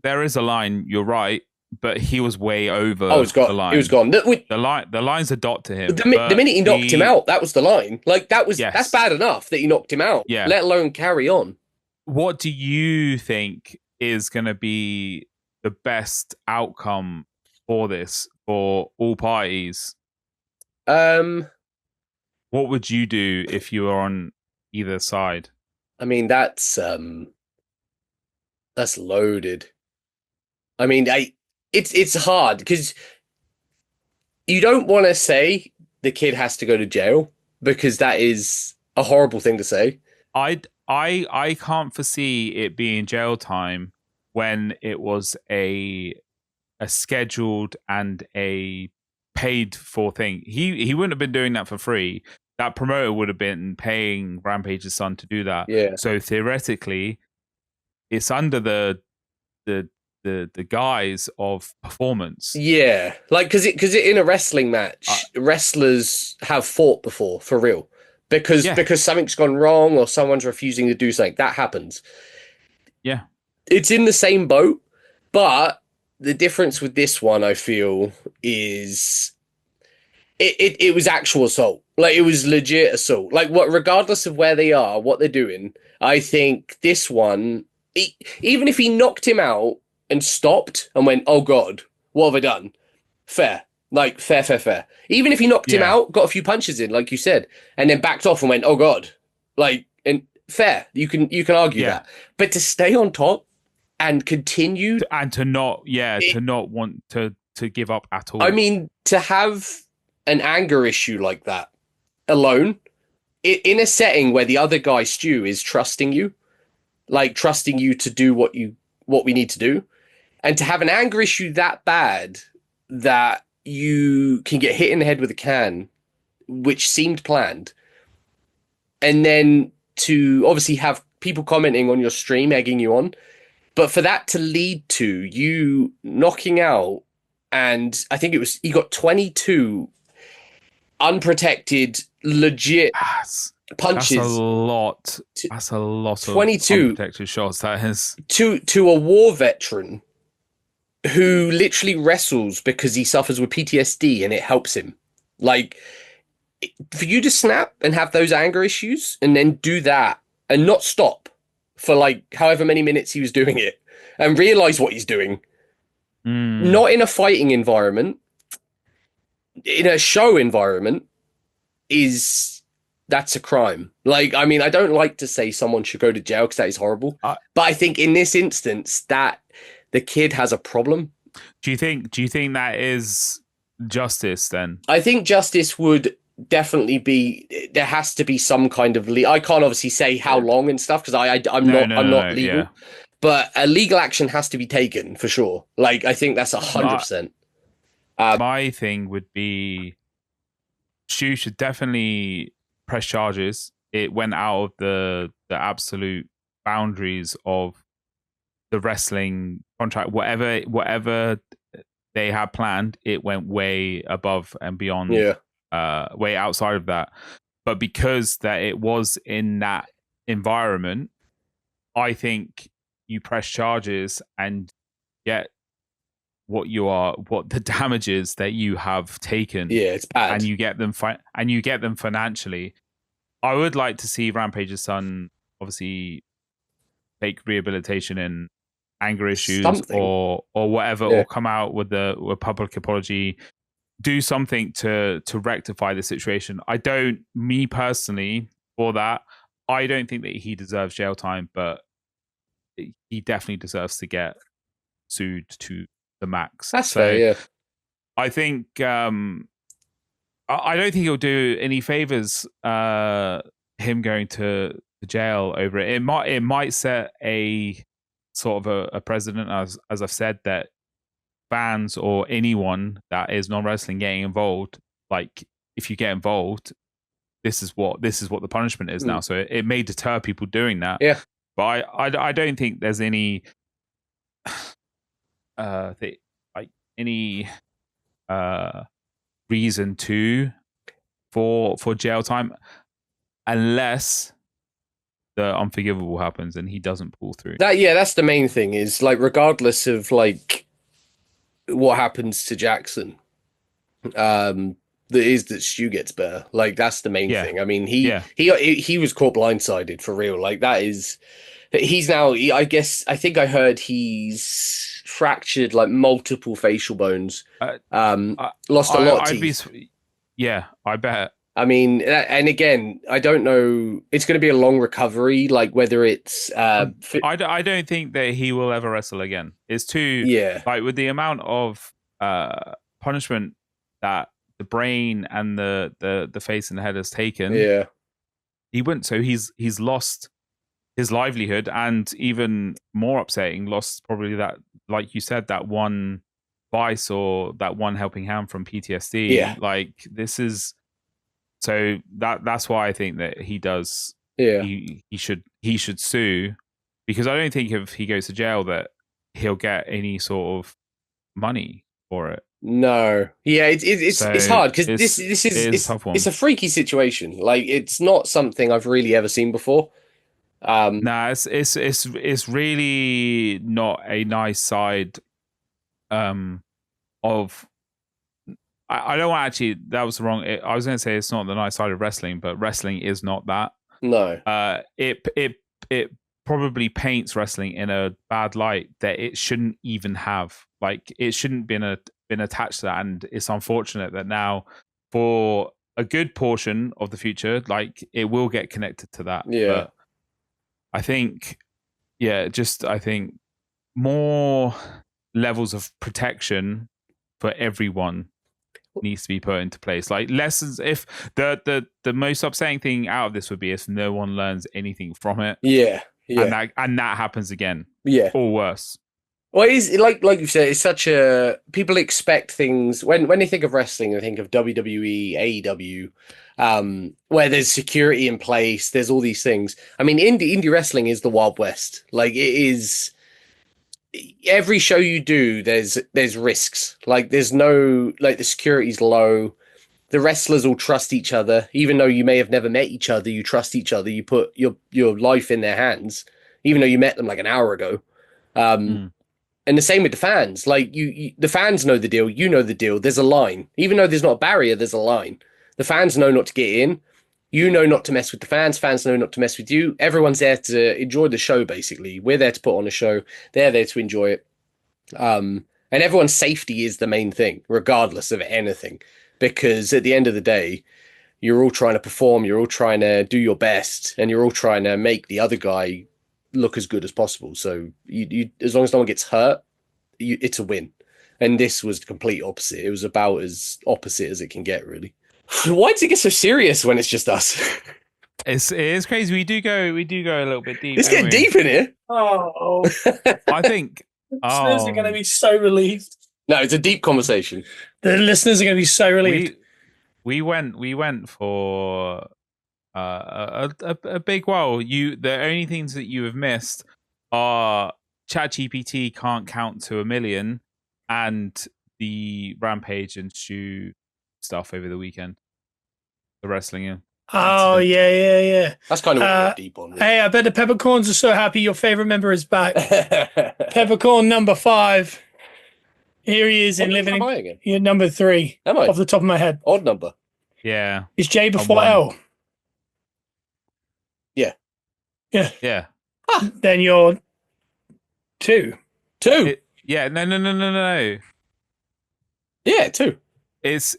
There is a line. You're right, but he was way over. The line. He was gone. The line's a dot to him. The minute he knocked him out, that was the line. Like that's bad enough that he knocked him out. Yeah. Let alone carry on. What do you think is going to be the best outcome for this for all parties? What would you do if you were on either side? I mean, that's loaded. I mean, it's hard because you don't want to say the kid has to go to jail because that is a horrible thing to say. I can't foresee it being jail time when it was a scheduled and a paid for thing. He wouldn't have been doing that for free. That promoter would have been paying Rampage's son to do that. Yeah. So theoretically, it's under the guise of performance. Yeah, like because in a wrestling match, wrestlers have fought before for real because something's gone wrong or someone's refusing to do something. That happens. Yeah, it's in the same boat, but the difference with this one, I feel, is it was actual assault. Like it was legit assault. Like regardless of where they are, what they're doing, I think this one, even if he knocked him out and stopped and went, "Oh God, what have I done?" Fair. Like fair. Even if he knocked him out, got a few punches in, like you said, and then backed off and went, "Oh God," like, and fair. You can argue that, but to stay on top and continue and to not want to give up at all. I mean, to have an anger issue like that alone in a setting where the other guy, Stu, is trusting you to do what we need to do, and to have an anger issue that bad that you can get hit in the head with a can, which seemed planned, and then to obviously have people commenting on your stream, egging you on, but for that to lead to you knocking out, and I think he got 22 unprotected, legit punches. That's a lot. That's a lot 22 of unprotected shots. That is to a war veteran who literally wrestles because he suffers with PTSD and it helps him. Like, for you to snap and have those anger issues and then do that and not stop for like however many minutes he was doing it and realize what he's doing, not in a fighting environment, in a show environment, that's a crime. Like, I mean, I don't like to say someone should go to jail because that is horrible, but I think in this instance that the kid has a problem. Do you think that is justice then? I think justice would definitely be, there has to be some kind of I can't obviously say how long and stuff because I'm not legal. Yeah. But a legal action has to be taken for sure. Like, I think that's 100%. My thing would be Stu should definitely press charges. It went out of the absolute boundaries of the wrestling contract. Whatever they had planned, it went way above and beyond. Way outside of that. But because that it was in that environment, I think you press charges and get what the damages that you have taken. Yeah, it's bad. And you get them financially. I would like to see Rampage's son obviously take rehabilitation and anger issues or whatever, or come out with a public apology, do something to rectify the situation. Me personally, for that, I don't think that he deserves jail time, but he definitely deserves to get sued to the max. That's fair, yeah. I think I don't think it'll do any favors him going to jail over it. It might set a sort of a precedent, as I've said, that fans or anyone that is non-wrestling getting involved, like if you get involved, this is what the punishment is now. So it may deter people doing that. Yeah. But I don't think there's any reason for jail time unless the unforgivable happens and he doesn't pull through. That's the main thing, is like, regardless of like what happens to Jackson, that Stu gets better. Like, that's the main thing. I mean, he was caught blindsided for real. Like, he's now, I think I heard he's fractured like multiple facial bones. Lost a lot of teeth. I bet. I mean, and again, I don't know. It's going to be a long recovery. Like, whether it's I don't think that he will ever wrestle again. It's too like, with the amount of punishment that the brain and the face and the head has taken. Yeah, he wouldn't. So he's lost his livelihood, and even more upsetting, lost probably that, like you said, that one vice or that one helping hand from PTSD. Yeah, like, this is. So that's why I think that he does. Yeah, he should sue, because I don't think if he goes to jail that he'll get any sort of money for it. No, yeah, it's hard, because this is it's a freaky situation. Like, it's not something I've really ever seen before. It's really not a nice side of. I don't want actually. That was wrong. I was going to say it's not the nice side of wrestling, but wrestling is not that. No. It probably paints wrestling in a bad light that it shouldn't even have. Like, it shouldn't been attached to that, and it's unfortunate that now, for a good portion of the future, like, it will get connected to that. Yeah. But I think, I think more levels of protection for everyone needs to be put into place. Like, lessons. If the most upsetting thing out of this would be if no one learns anything from it. Yeah. And that happens again. Yeah. Or worse. Well, it is, like you said, it's such a, people expect things when they think of wrestling. They think of WWE, AEW, where there's security in place. There's all these things. I mean, indie wrestling is the Wild West. Like, it is. Every show you do, there's risks. Like, there's no, like, the security's low. The wrestlers all trust each other, even though you may have never met each other. You trust each other. You put your life in their hands, even though you met them like an hour ago. And the same with the fans. Like, the fans know the deal. You know the deal. There's a line, even though there's not a barrier. There's a line. The fans know not to get in. You know not to mess with the fans. Fans know not to mess with you. Everyone's there to enjoy the show, basically. We're there to put on a show. They're there to enjoy it. And everyone's safety is the main thing, regardless of anything. Because at the end of the day, you're all trying to perform. You're all trying to do your best. And you're all trying to make the other guy look as good as possible. So you as long as no one gets hurt, it's a win. And this was the complete opposite. It was about as opposite as it can get, really. Why does it get so serious when it's just us? It is crazy. We do go a little bit deep. It's getting deep in here. Oh, I think listeners are going to be so relieved. No, it's a deep conversation. The listeners are going to be so relieved. We went for a big while. The only things that you have missed are ChatGPT can't count to 1 million and the Rampage and Stu stuff over the weekend. The wrestling in. Oh, yeah. That's kind of what we're deep on. Really. Hey, I bet the Peppercorns are so happy your favorite member is back. Peppercorn number 5. Here he is in living. You're number 3. Am I? Off the top of my head. Odd number. Yeah. Is J before L? Yeah. Yeah. Then you're 2. 2. No. Yeah, 2. It's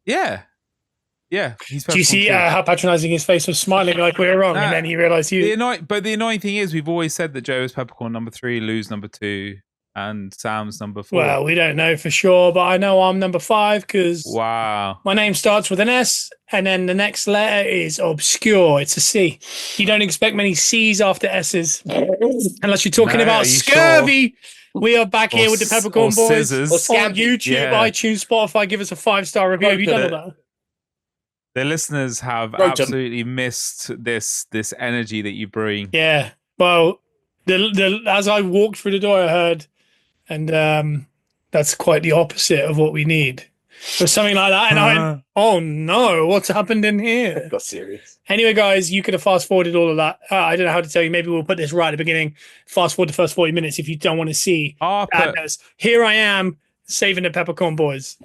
yeah. He's Do you see how patronizing his face was, smiling like we were wrong, and then he realized But the annoying thing is, we've always said that Joe is Peppercorn number 3, Lou's number 2. and Sam's number 4. Well, we don't know for sure, but I know I'm number 5 because Wow. my name starts with an S, and then the next letter is obscure. It's a C. You don't expect many C's after S's, unless you're talking No, about are you scurvy. We are back here with the Peppercorn boys scissors. on YouTube, Yeah. iTunes, Spotify. Give us a 5-star review. Have you done all that? The listeners have absolutely missed this energy that you bring. Yeah. Well, as I walked through the door, I heard, and that's quite the opposite of what we need. Or something like that. And I went, oh no, what's happened in here? Got serious. Anyway, guys, you could have fast forwarded all of that. I don't know how to tell you. Maybe we'll put this right at the beginning. Fast forward the first 40 minutes if you don't want to see. Here I am saving the Peppercorn boys.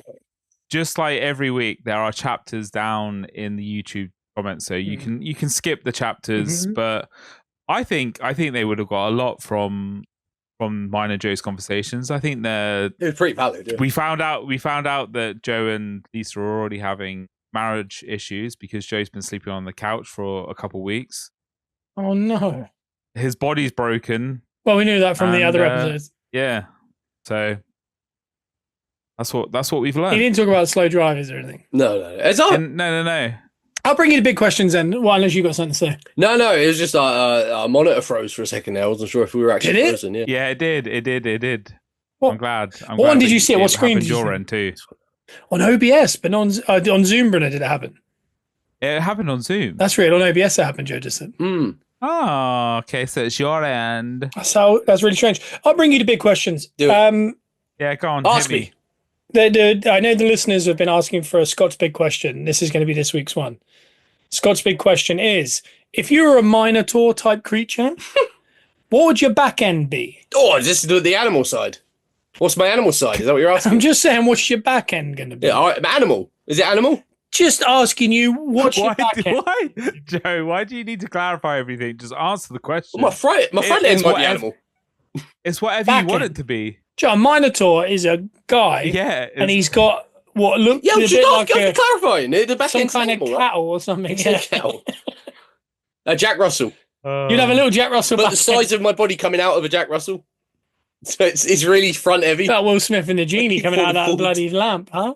Just like every week, there are chapters down in the YouTube comments, so you can skip the chapters. But I think they would have got a lot from mine and Joe's conversations. I think it was pretty valid. Yeah. We found out that Joe and Lisa are already having marriage issues because Joe's been sleeping on the couch for a couple of weeks. Oh no, his body's broken. Well, we knew that from the other episodes. Yeah, so that's what we've learned. He didn't talk about slow drivers or anything. No. I'll bring you the big questions then. Well, unless you got something to say. No. It was just our monitor froze for a second there. I wasn't sure if we were actually frozen. Yeah, it did. What? I'm glad. What one did you see? What screen did you see? Your end too. On OBS, but on Zoom, Bruno, did it happen? It happened on Zoom. That's real. On OBS, it happened, Joe just said. Oh, okay. So it's your end. That's really strange. I'll bring you the big questions. Yeah, go on. Ask me. I know the listeners have been asking for a Scott's big question. This is going to be this week's one. Scott's big question is, if you were a Minotaur type creature, what would your back end be? Oh, is this the animal side? What's my animal side? Is that what you're asking? I'm just saying, what's your back end going to be? Yeah, animal. Is it animal? Just asking you, what's your back end? Why, Joe? Why do you need to clarify everything? Just answer the question. Well, my front end might be animal. It's whatever you want it to be. Joe, a Minotaur is a guy, and he's got what looks a bit like clarifying the back some kind animal, of cattle or something. Cattle. Jack Russell. You'd have a little Jack Russell. But the size of my body coming out of a Jack Russell. So it's really front heavy. That Will Smith and the genie coming out of that bloody lamp, huh?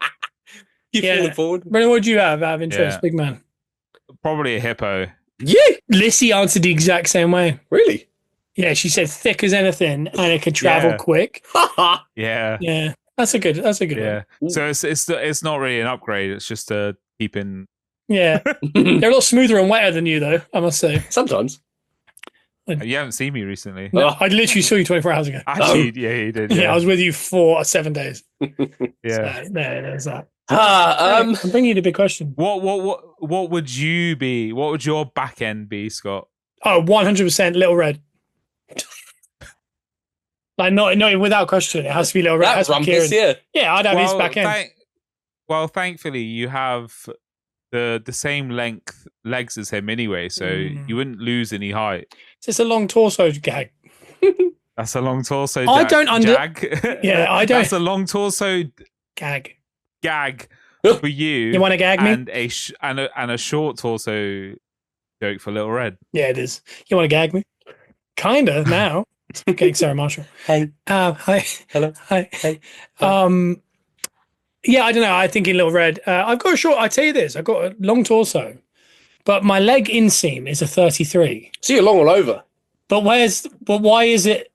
Falling forward. Brennan, what do you have out of interest, big man? Probably a hippo. Yeah. Lissy answered the exact same way. Really? Yeah, she said thick as anything and it could travel quick. Yeah. Yeah. That's a good one. So it's not really an upgrade, it's just a keeping. Yeah. They're a lot smoother and wetter than you though, I must say. Sometimes. You haven't seen me recently. No, I literally saw you 24 hours ago. Actually, yeah, you did. Yeah, I was with you for 7 days. Yeah. So, there's that. I'm bringing you the big question. What would you be? What would your back end be, Scott? Oh, 100% Little Red. Like not without question, it has to be Little Red. That rumpus, yeah, I'd have his back end. Thankfully, you have the same length legs as him anyway, so you wouldn't lose any height. It's a long torso gag. That's a long torso. I don't jag. Yeah, I don't. That's a long torso gag for you. You want to gag me? And a short torso joke for Little Red. Yeah, it is. You want to gag me? Kinda now. Okay, Sarah Marshall. Hey. Hi. Hello. Hi. Hey. Yeah, I don't know. I think in Little Red, I've got a short. I tell you this, I've got a long torso, but my leg inseam is a 33. So you're long all over. But why is it?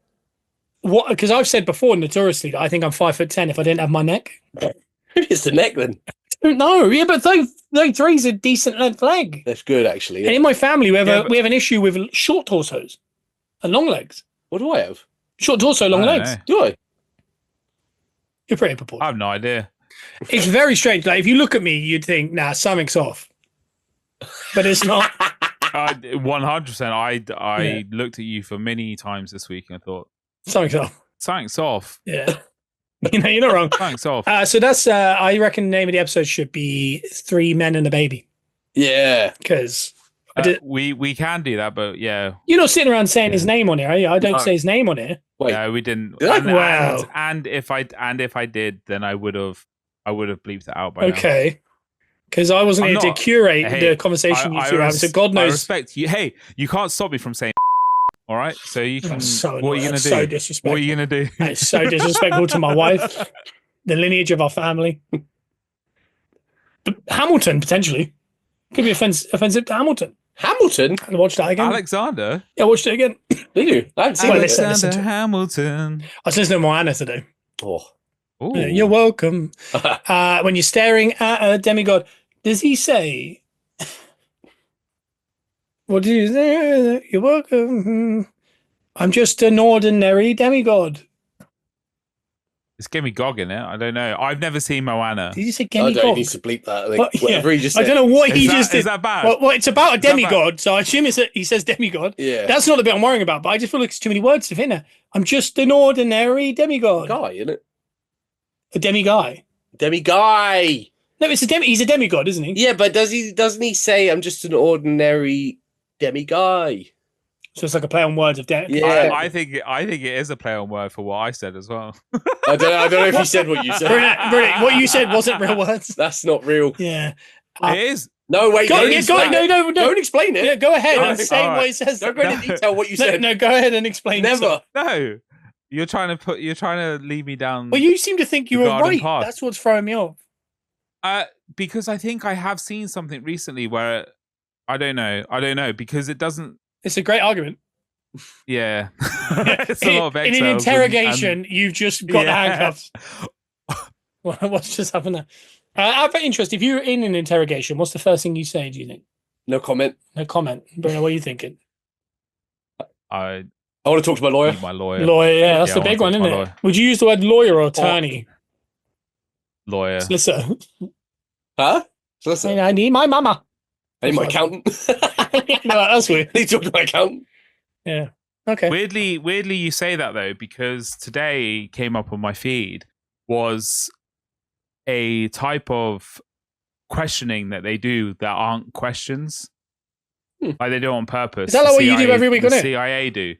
What? Because I've said before, notoriously, that I think I'm 5'10" if I didn't have my neck. Maybe it's the neck then. I don't know. Yeah, but 33 is a decent length leg. That's good, actually. Yeah. And in my family, we have an issue with short torsos and long legs. What do I have? Short torso, long legs. Do I? You're pretty proportional. I have no idea. It's very strange. Like if you look at me, you'd think, nah, something's off. But it's not. 100%. I looked at you for many times this week and I thought something's off. Something's off. Yeah. You're not wrong. Something's off. So that's I reckon the name of the episode should be 3 Men and a Baby. Yeah. Because we can do that, but yeah. You're not sitting around saying his name on here, are you? I don't say his name on here. Wait. No, we didn't. Wow. And if I did, then I would have bleeped it out by now. Okay. Because I wasn't here to curate the conversation you two have, so God knows. I respect you. Hey, you can't stop me from saying All right, so you can. So what are you annoying. gonna do? So disrespectful. What are you gonna do? It's so disrespectful to my wife, the lineage of our family. But Hamilton, potentially. Could be offensive to Hamilton. Hamilton? I watched that again. Alexander? Yeah, I watched it again. Did you? I haven't seen Well, it. listen Alexander to it. Hamilton. I was listening to Moana today. Oh. Ooh. Yeah, you're welcome. When you're staring at a demigod, does he say, what do you say? You're welcome. I'm just an ordinary demigod. It's Gimme Gog in it. I don't know. I've never seen Moana. Did you say I don't demigod? need to bleep that. I think Well, yeah. whatever he just I said. don't know what he Is just that, did. is that bad? Well, it's about a that bad? demigod, so I assume he says demigod. Yeah. That's not the bit I'm worrying about, but I just feel like it's too many words to fit in there. I'm just an ordinary demigod. Guy, isn't it? A demi-guy. Demi-guy. No, it's he's a demigod, isn't he? Yeah, but doesn't he say I'm just an ordinary demi-guy? So it's like a play on words of Yeah. I think it is a play on word for what I said as well. I don't know if you said what you said. Brilliant. What you said wasn't real words. That's not real. Yeah. It is. No, wait. Go, don't yeah, go, explain it. no. Don't explain it. Yeah, go ahead No, and say all what right. it says. Don't go into detail what you said. No, go ahead and explain. Never. stuff. No. You're trying to lead me down. Well, you seem to think you The were garden right. path. That's what's throwing me off. Because I think I have seen something recently where I don't know because it doesn't. It's a great argument. Yeah, it's a lot of in an Excels interrogation, you've just got the Yeah. handcuffs. What's just happened there? Out of interest, if you're in an interrogation, what's the first thing you say? Do you think? No comment. No comment. Bruno, what are you thinking? I I want to talk to my lawyer. need my lawyer. Lawyer, yeah, that's Yeah, the I big wanna one, talk isn't to it? my Would you use the word lawyer or attorney? Lawyer. Solicitor. Huh? So listen, I need my mama. I need my accountant. No, that's weird. I need to talk to my accountant. Yeah. Okay. Weirdly, you say that though because today came up on my feed was a type of questioning that they do that aren't questions. Like they do it on purpose. Is that like what you do every week, the isn't it? CIA do.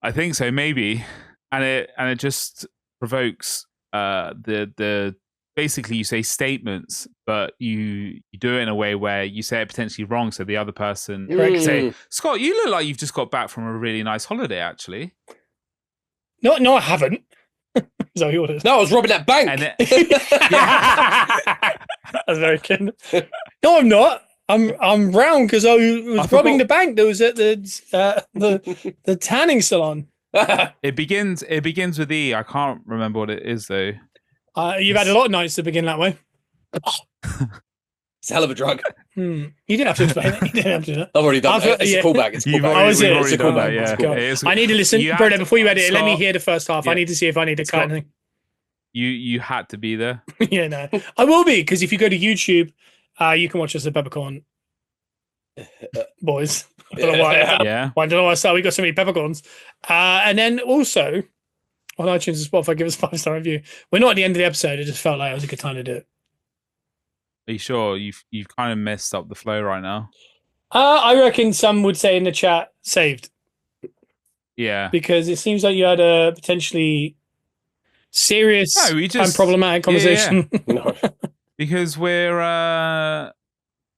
I think so, maybe. And it just provokes the basically you say statements, but you do it in a way where you say it potentially wrong, so the other person say, Scott, you look like you've just got back from a really nice holiday, actually. No, I haven't. Is that what you ordered? No, I was robbing that bank. And That's very good. No, I'm not. I'm round because I was robbing the bank that was at the tanning salon. it begins with E. I can't remember what it is though. You've had a lot of nights to begin that way. It's a hell of a drug. You didn't have to explain it. You didn't have to do that. I've already done it. It's a callback. It's a You've callback. already- was it? we've It's already a done callback. that, yeah. Let's go. It is- I need to listen. you have Bruno, to- before you edit it, let me Scott, hear the first half. I yeah. need to see if I need to cut Scott. anything. You had to be there. Yeah, no. I will be, because if you go to YouTube, you can watch us at Peppercorn. Boys. I don't know why. Yeah. I don't know why I started. We got so many peppercorns. And then also on iTunes and Spotify, give us a 5-star review. We're not at the end of the episode. It just felt like it was a good time to do it. Are you sure? You've kind of messed up the flow right now. I reckon some would say in the chat saved, Yeah. because it seems like you had a potentially serious No, we and just problematic conversation. No. because we're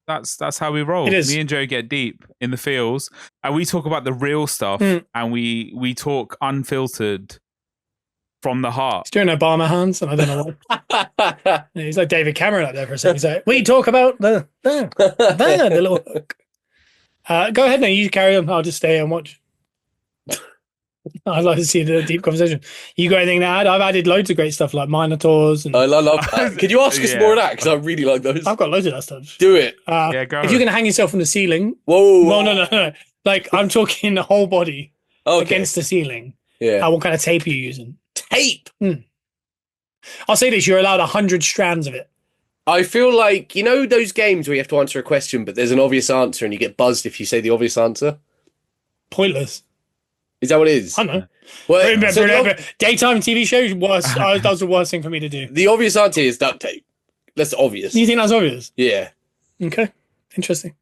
that's how we roll. It is. Me and Joe get deep in the feels and we talk about the real stuff and we talk unfiltered from the heart. He's doing Obama hands, and I don't know what. He's like David Cameron up there for a second. He's like, we talk about the little hook. Go ahead now, you carry on. I'll just stay and watch. I'd like to see the deep conversation. You got anything to add? I've added loads of great stuff like Minotaurs, and I love that. Could you ask us Yeah. more of that? Because I really like those. I've got loads of that stuff. Do it. Yeah, go. If you can hang yourself from the ceiling, Whoa. well, no. Like I'm talking the whole body Okay. against the ceiling. Yeah. What kind of tape are you using? Tape. I'll say this: you're allowed 100 strands of it. I feel like, you know those games where you have to answer a question, but there's an obvious answer and you get buzzed if you say the obvious answer? Pointless. Is that what it is? I don't know. Well, so Daytime TV shows, worst. That was the worst thing for me to do. the obvious answer is duct tape. That's obvious. You think that's obvious? Yeah. Okay, interesting.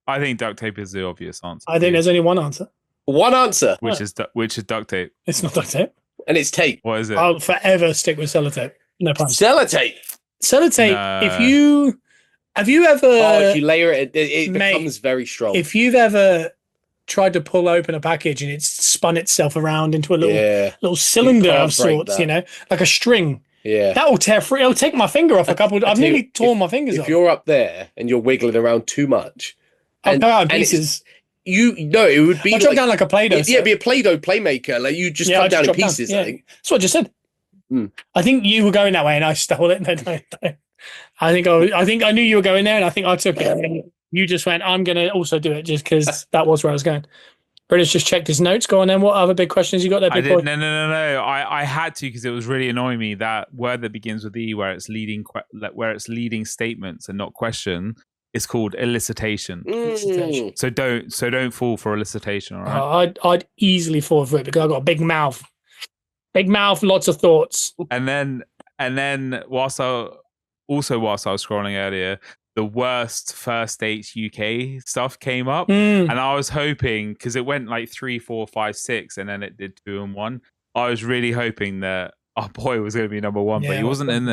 I think duct tape is the obvious answer. I think there's only one answer. One answer, which is duct tape. It's not duct tape. and it's tape. What is it? I'll forever stick with sellotape. No problem. Sellotape. Sellotape. No. If you have you ever? Oh, if you layer it, it mate, becomes very strong. If you've ever tried to pull open a package and it's spun itself around into a Yeah. little cylinder can't of break sorts, that. you know, like a string. Yeah. That will tear free. It'll take my finger off a couple. I've tell you, nearly torn my fingers If off. you're up there and you're wiggling around too much, I'll go out in and it's- pieces. it would be I'll drop down like a Play-Doh. it'd be a Play-Doh playmaker. Like you just come down in pieces. Yeah. I think. That's what I just said. Mm. I think you were going that way and I stole it. No, no. I think I knew you were going there and I think I took it. And you just went, I'm going to also do it just because that was where I was going. British just checked his notes. Go on then. What other big questions you got there, big boy? No. I had to because it was really annoying me that word that begins with E, where it's leading statements and not question, is called elicitation. Mm. So don't fall for elicitation. All right. I'd easily fall for it because I've got a big mouth. Big mouth, lots of thoughts. And then whilst I was scrolling earlier, the worst first dates UK stuff came up, and I was hoping because it went like 3, 4, 5, 6, and then it did 2 and 1. I was really hoping that our boy was going to be number 1, but he wasn't in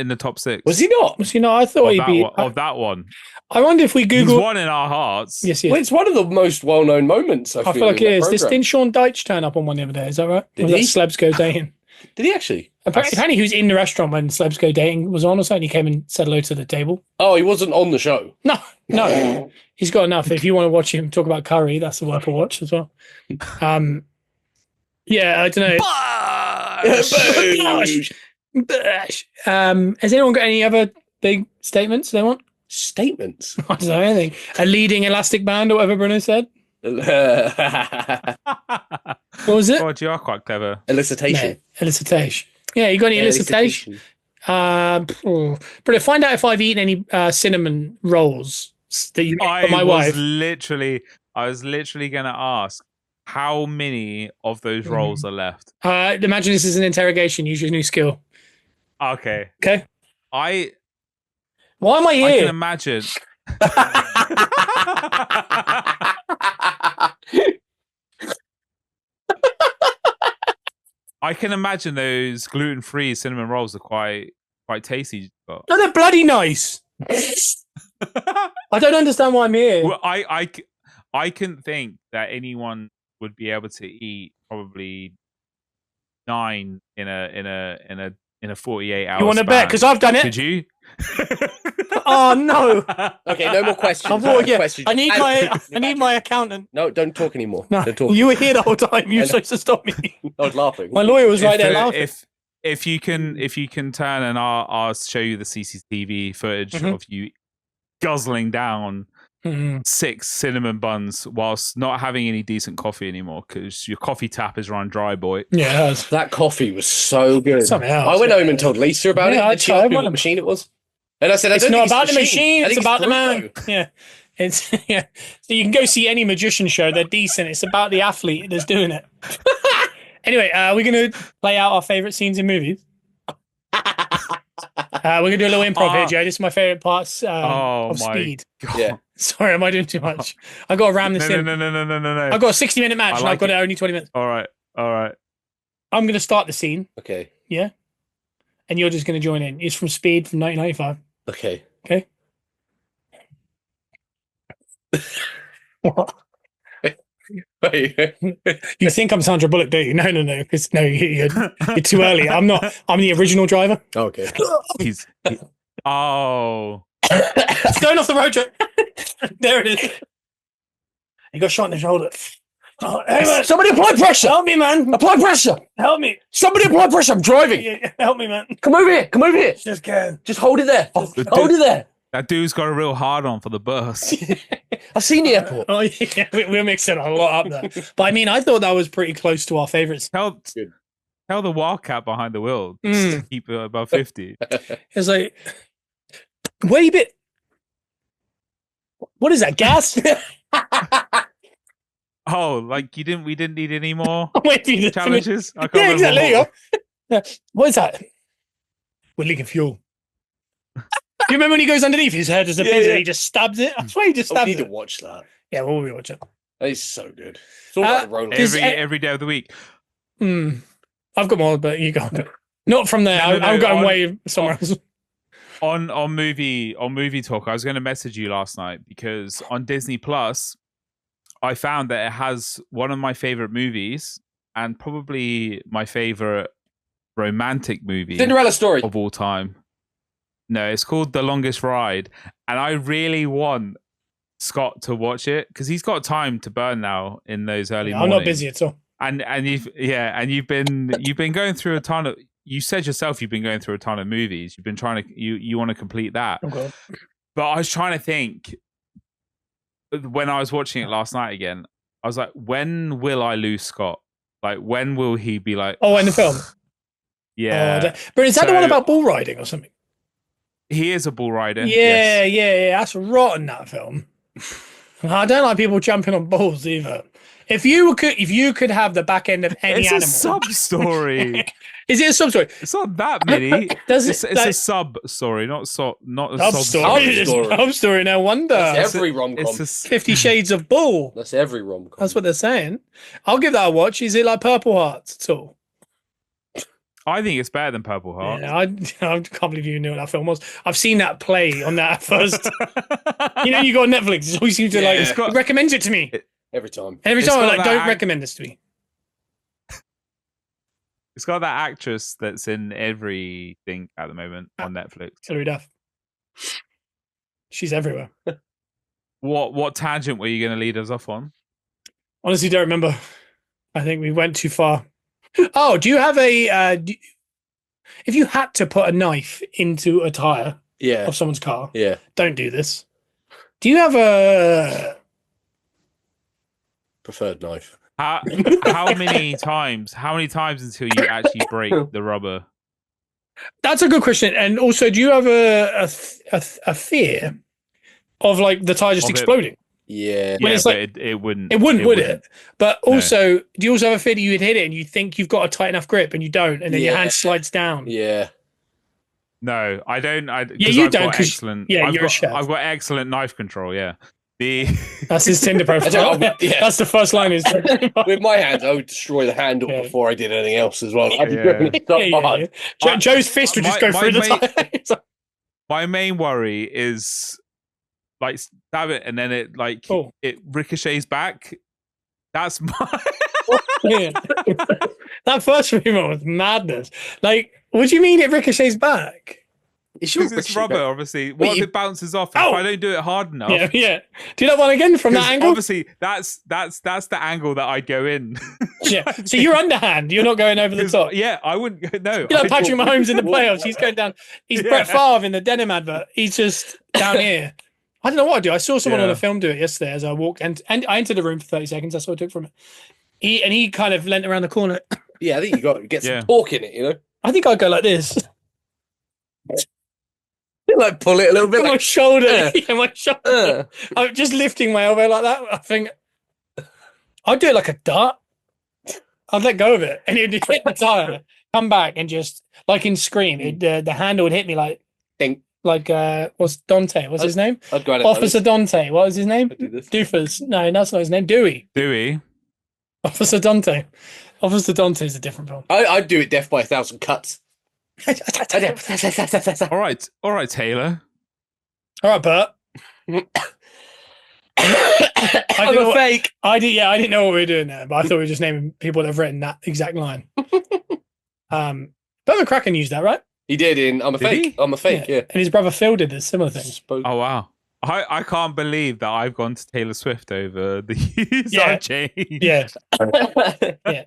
the top 6. Was he not? Was he not? I thought he'd be of that one. I wonder if we Google. He's one in our hearts. Yes. Well, it's one of the most well-known moments. I feel like it is. Didn't Sean Deitch turn up on one the other day? Is that right? Did he? Slebs Go Dating. Did he actually? Apparently he was in the restaurant when Slebs Go Dating was on or something. He came and said hello to the table. Oh, he wasn't on the show. No. He's got enough. If you want to watch him talk about curry, that's worth a watch as well. Yeah, I don't know. Has anyone got any other big statements they want? Statements? I don't know anything. A leading elastic band or whatever Bruno said. Elicitation. What was it? God, you are quite clever. No, elicitation. Yeah, you got any elicitation? But find out if I've eaten any cinnamon rolls that you made for my wife. I was literally going to ask how many of those rolls are left. Imagine this is an interrogation. Use your new skill. Okay. Why am I here? I can imagine. I can imagine those gluten-free cinnamon rolls are quite tasty. But... No, they're bloody nice. I don't understand why I'm here. Well, I couldn't think that anyone would be able to eat probably 9 in a 48 hours. You want to bet? Because I've done it. Did you? Oh no. Okay, no more questions. I need my accountant. No, don't talk anymore. No, don't talk. you were here the whole time. You were supposed to stop me. I was laughing. My lawyer was right there laughing. If you can turn and I'll show you the CCTV footage of you guzzling down 6 cinnamon buns whilst not having any decent coffee anymore because your coffee tap is run dry, boy. Yeah, that coffee was so good. Something else. I went home and told Lisa about it. Did she ask me what machine it was? And I said, it's not about the machine. It's about the Bruno. man. Yeah. It's So you can go see any magician show. They're decent. It's about the athlete that's doing it. Anyway, we're going to play out our favorite scenes in movies. We're going to do a little improv here, Joe. This is my favorite parts of Speed. God. Yeah. Sorry, am I doing too much? I got to ram this in. No. I've got a 60-minute match and I've got it only 20 minutes. All right. I'm going to start the scene. Okay. Yeah. And you're just going to join in. It's from Speed from 1995. Okay. What? Wait. You think I'm Sandra Bullock, do you? No. Because you're too early. I'm not. I'm the original driver. Okay. Oh. It's going off the road, Joe. There it is. He got shot in the shoulder. Oh, hey, man. Somebody apply pressure. Help me, man. Apply pressure. Help me. Somebody apply pressure. I'm driving. Yeah, help me, man. Come over here. Just can. Just hold it there. Hold it there. That dude's got a real hard on for the bus. I've seen the airport. Oh, yeah. We're mixing a lot up there. But I mean, I thought that was pretty close to our favorites. Tell the wildcat behind the wheel to keep it above 50. It's like, wait a bit. What is that, gas? Oh, like we didn't need any more Wait, challenges? I can't Yeah, remember exactly. There you what. go. Yeah. What is that? We're leaking fuel. Do you remember when he goes underneath his head as a pin and he just stabs it? I swear he just I stabs need to it. watch that. Yeah, we'll watch it. It's so good. It's all about rolling. Every day of the week. I've got more, but you go. Not from there. No, I'm going way somewhere else. On movie talk, I was going to message you last night because on Disney Plus, I found that it has one of my favorite movies and probably my favorite romantic movie Cinderella Story of all time. No, it's called The Longest Ride, and I really want Scott to watch it because he's got time to burn now in those early I'm mornings. not busy at all. And you've been going through a ton of. You said yourself you've been going through a ton of movies. You've been trying to you want to complete that. Okay. But I was trying to think when I was watching it last night again. I was like, when will I lose Scott? Like, when will he be like? Oh, in the film. Yeah. But is that the one So- about bull riding or something? He is a bull rider. Yeah, yes. yeah. That's rotten, that film. I don't like people jumping on bulls either. If you could have the back end of any It's animal, a sub story. is it a sub story? It's not that many. Does It's like, a sub story, not a sub sub story? story. It's story. sub story. No wonder. That's every rom-com. It's a, 50 Shades of Bull. That's every rom-com. That's what they're saying. I'll give that a watch. Is it like Purple Hearts at all? I think it's better than Purple Heart. Yeah, I can't believe you knew what that film was. I've seen that play on that first. You know, you got Netflix. It always seems to Yeah. It's recommend it to me. Every time. Every It's time I'm got like, that don't recommend this to me. It's got that actress that's in everything at the moment on Netflix. Hilary Duff. She's everywhere. What tangent were you going to lead us off on? Honestly, don't remember. I think we went too far. Oh, do you have a? If you had to put a knife into a tire Yeah. of someone's car, Yeah. don't do this. Do you have a? Preferred knife. How many times? How many times until you actually break the rubber? That's a good question. And also, do you have a fear of like the tire just Of it. exploding? Yeah. When Yeah, it's but like- it wouldn't. It wouldn't, would it? But No. also, do you also have a fear that you'd hit it and you think you've got a tight enough grip and you don't, and then your Yeah. hand slides down? Yeah. No, I don't. you I've don't, got 'cause- excellent. yeah, I've you're a got, chef. I've got excellent knife control. Yeah. The That's his Tinder profile. Yeah. That's the first line. Is With my hands, I would destroy the handle Yeah. before I did anything else as well. I'd be Yeah. doing it so hard. Joe's fist would just go my through the mate- tire. It's like, my main worry is like stab it and then it like Oh. it ricochets back. That's my. yeah. That first remote was madness. Like, what do you mean it ricochets back? It should Because it's ricochet rubber, back. obviously. What if you- it bounces off? If Ow! I don't do it hard enough, Yeah, yeah. Do that one again from that 'cause angle. obviously that's the angle that I'd go in. Yeah. So you're underhand. You're not going over the 'Cause, top. yeah, I wouldn't go. No, You're like I'd Patrick walk- Mahomes in the playoffs. He's going down. He's Yeah. Brett Favre in the denim advert. He's just down here. I don't know what I do. I saw someone on Yeah. a film do it yesterday as I walked, and I entered the room for 30 seconds. That's what I took from it. He kind of leant around the corner. Yeah, I think you got to get some Yeah. torque in it, you know? I think I'd go like this. Like pull it a little bit. My Like, shoulder. Yeah. Yeah, my shoulder. I'm just lifting my elbow like that. I think I'd do it like a dart. I'd let go of it and it'd hit the tire, come back, and just like in Scream, the handle would hit me like Ding. like what's Dante? What's his name? I'd go at it. Officer Dante. What was his name? I'd do this. Doofus. No, that's not his name. Dewey. Dewey. Officer Dante. Officer Dante is a different film. I'd do it death by 1,000 cuts. All right, Taylor. All right, Bert. I'm know a what- fake. I didn't know what we were doing there, but I thought we were just naming people that have written that exact line. Bert McCracken used that, right? He did in I'm a Did fake. he? I'm a fake, yeah. And his brother Phil did a similar thing. Oh wow. I can't believe that I've gone to Taylor Swift over the years. Yeah. I've changed. Yeah.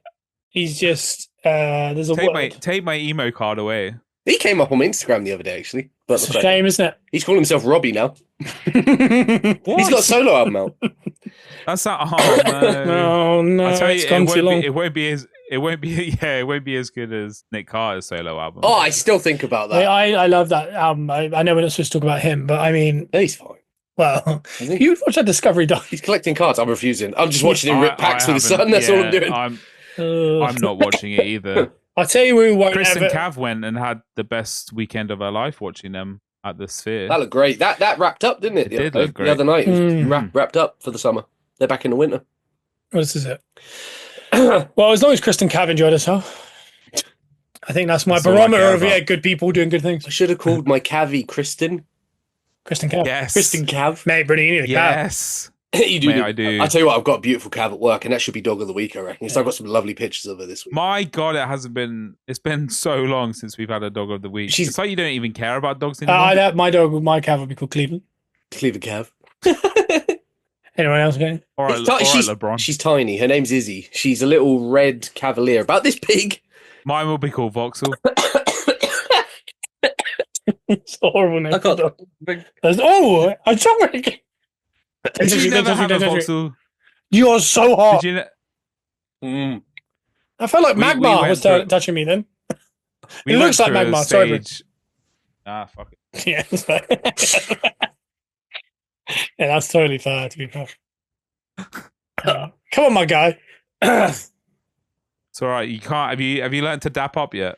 He's just there's a word. Take my emo card away. He came up on my Instagram the other day, actually. But It's a shame, isn't he's calling himself Robbie now. it? He's got a solo album out. That's not. Oh no. No, no, I tell you, it's gone too long. it won't be as. It won't be. Yeah, it won't be as good as Nick Carter's solo album. Oh, I still think about that. I love that album. I know we're not supposed to talk about him, but I mean, He's fine. well, Isn't he? you watch that Discovery Dive. He's collecting cards. I'm refusing. I'm just watching him I- rip packs I for the sun. haven't- That's all I'm yeah, doing. I'm not watching it either. I'll tell you who won't Chris ever. and Cav went and had the best weekend of our life watching them at the Sphere. That looked great. That wrapped up, didn't it? It did look The other night. It was Mm. wrapped up for the summer. They're back in the winter. Well, this is it. Well, as long as Kristen Cav enjoyed herself, I think that's my That's all I barometer care of about. good people doing good things. I should have called my Cavi Kristen. Kristen Cav. Yes. Kristen Cav. Mate, Brittany, you need a Cav. Yes. You do. Mate, I do. I tell you what, I've got a beautiful Cav at work, and that should be dog of the week, I reckon. So I've got some lovely pictures of her this week. My God, it's been so long since we've had a dog of the week. It's like you don't even care about dogs anymore. My dog, my Cav would be called Cleveland. Cleveland Cav. Anyone else going? Or LeBron. She's tiny. Her name's Izzy. She's a little red cavalier, about this big. Mine will be called Vauxhall. It's a horrible name. I can't. Oh, I'm sorry. Did you never have a Vauxhall? You are so hot. Did you I felt like Magmar was touching me then. It looks like Magmar. Sorry, bro. Fuck it. Yeah, that's fair. Yeah, that's totally fair, to be fair. Come on, my guy. It's all right. You can't. Have you learned to dap up yet?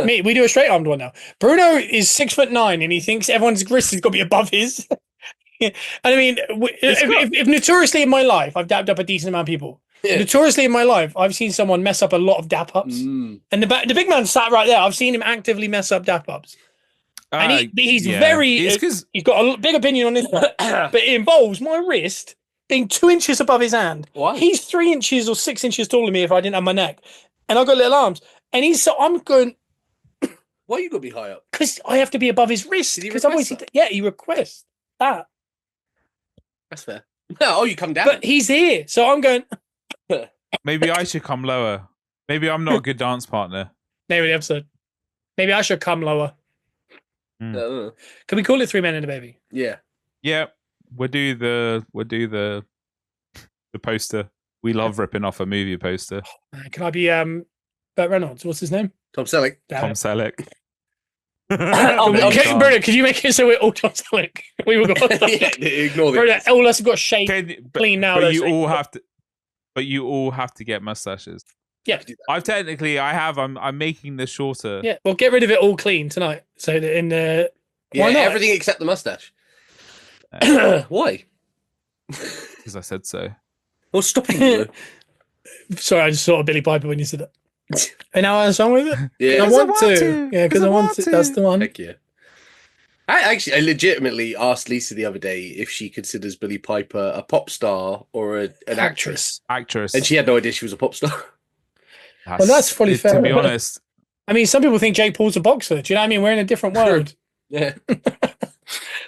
Me, we do a straight armed one now. Bruno is 6'9" and he thinks everyone's wrist has got to be above his. And I mean, if notoriously in my life I've dapped up a decent amount of people. Yeah. Notoriously in my life, I've seen someone mess up a lot of dap ups. And the big man sat right there. I've seen him actively mess up dap ups. And he's he's got a big opinion on this one. But it involves my wrist being 2 inches above his hand. Why? He's 3 inches or 6 inches taller than me if I didn't have my neck. And I've got little arms. And I'm going, why you got to be high up? because I have to be above his wrist. Did he Because request that? he requests that. That's fair. Oh, you come down. But he's here. So I'm going, Maybe I should come lower. Maybe I'm not a good dance partner. name of the episode. Maybe I should come lower. Can we call it 3 Men and a Baby? Yeah. Yeah, we'll do the poster. We love ripping off a movie poster. Can I be Burt Reynolds? What's his name? Tom Selleck. Tom Selleck. Okay, Bruno, could you make it so we're all Tom Selleck? We were going. Yeah, ignore Bruno, this. all us have got shaved clean now. But you all have to. But you all have to get mustaches. Yeah, I'm making this shorter. yeah. Well, get rid of it all clean tonight. So that in the Yeah, why not? everything except the mustache. Why? Because I said so. Well, stop it. Sorry, I just thought of Billy Piper when you said that. And now I have a song with it. Yeah. I want to. Yeah, because I want to. That's the one. Heck yeah. I legitimately asked Lisa the other day if she considers Billie Piper a pop star or an actress. Actress. And she had no idea she was a pop star. Well, that's fully fair. To be honest. I mean, some people think Jake Paul's a boxer. Do you know what I mean? We're in a different world. Yeah.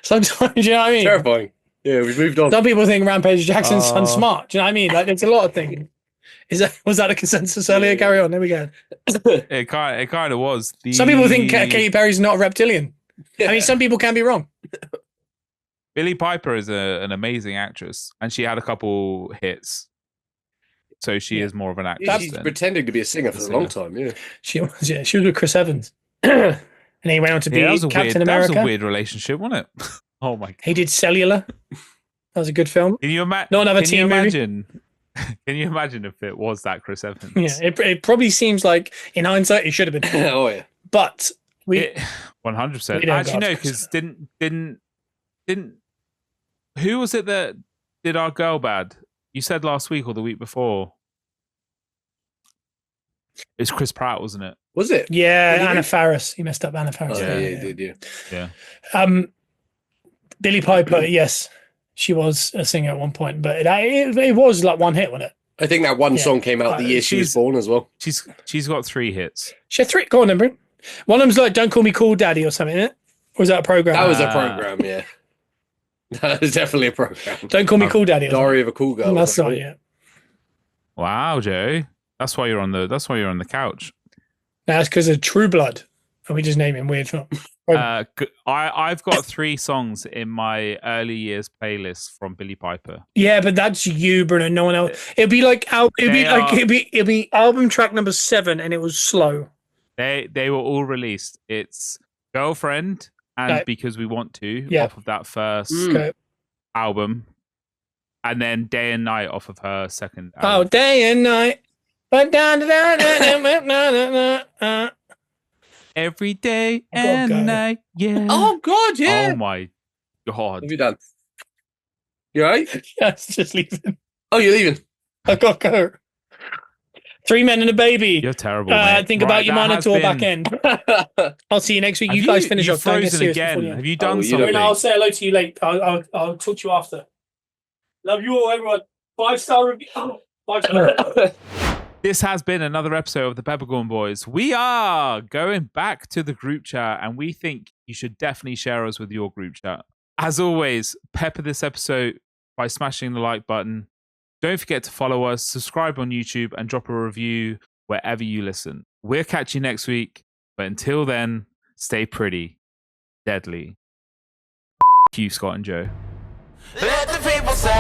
Sometimes, do you know what I mean? Terrifying. Yeah, we've moved on. Some people think Rampage Jackson's son's smart. Do you know what I mean? Like, there's a lot of things. Was that a consensus earlier? Carry on. There we go. It kind of was. Some people think Katy Perry's not a reptilian. Yeah. I mean, some people can be wrong. Billie Piper is an amazing actress, and she had a couple hits. So she is more of an actress. She's pretending to be a singer for a long time. Yeah, she was. Yeah, she was with Chris Evans, and he went on to be Captain America. That was a weird relationship, wasn't it? Oh my God. He did Cellular. That was a good film. Can you imagine? Not another teen movie. Can you imagine if it was that Chris Evans? Yeah, it probably seems like in hindsight it should have been. Oh yeah, but 100%. Actually, no, because didn't who was it that did our girl bad? You said last week or the week before. It's Chris Pratt, wasn't it? Was it? Yeah, Anna Faris. He messed up Anna Faris. Oh, yeah, he did. Yeah. Billie Piper, yes, she was a singer at one point, but it was like one hit, wasn't it? I think that one song came out the year she was born as well. She's got 3 hits. She had 3. Go on, then, Brent. One of them's like "Don't Call Me Cool Daddy" or something, isn't it? Or was that a program? That was a program, yeah. That was definitely a program. Don't Call Me Cool Daddy. Diary of a Cool Girl. That's right. Yeah. Wow, Joe. That's why you're on the couch. That's because of True Blood. And we just name him weird film. I've got 3 songs in my early years playlist from Billie Piper. Yeah, but that's you, Bruno. No one else. It'd be like it'd be album track number 7, and it was slow. They were all released. It's Girlfriend and Because We Want To off of that first album, and then Day and Night off of her second album. Oh, Day and Night. Every day and night, yeah. Oh God, yeah. Oh my God. What have you done? You alright? Yeah, it's just leaving. Oh, you're leaving? I got to go. 3 Men and a Baby. You're terrible, mate. Think about your Minotaur back end. I'll see you next week. You guys finish off. Frozen again. Have you done something? I'll say hello to you late. I'll talk to you after. Love you all, everyone. 5-star review. 5-star. This has been another episode of the Peppercorn Boys. We are going back to the group chat, and we think you should definitely share us with your group chat. As always, pepper this episode by smashing the like button. Don't forget to follow us, subscribe on YouTube, and drop a review wherever you listen. We'll catch you next week, but until then, stay pretty, deadly. F you, Scott and Joe. Let the people say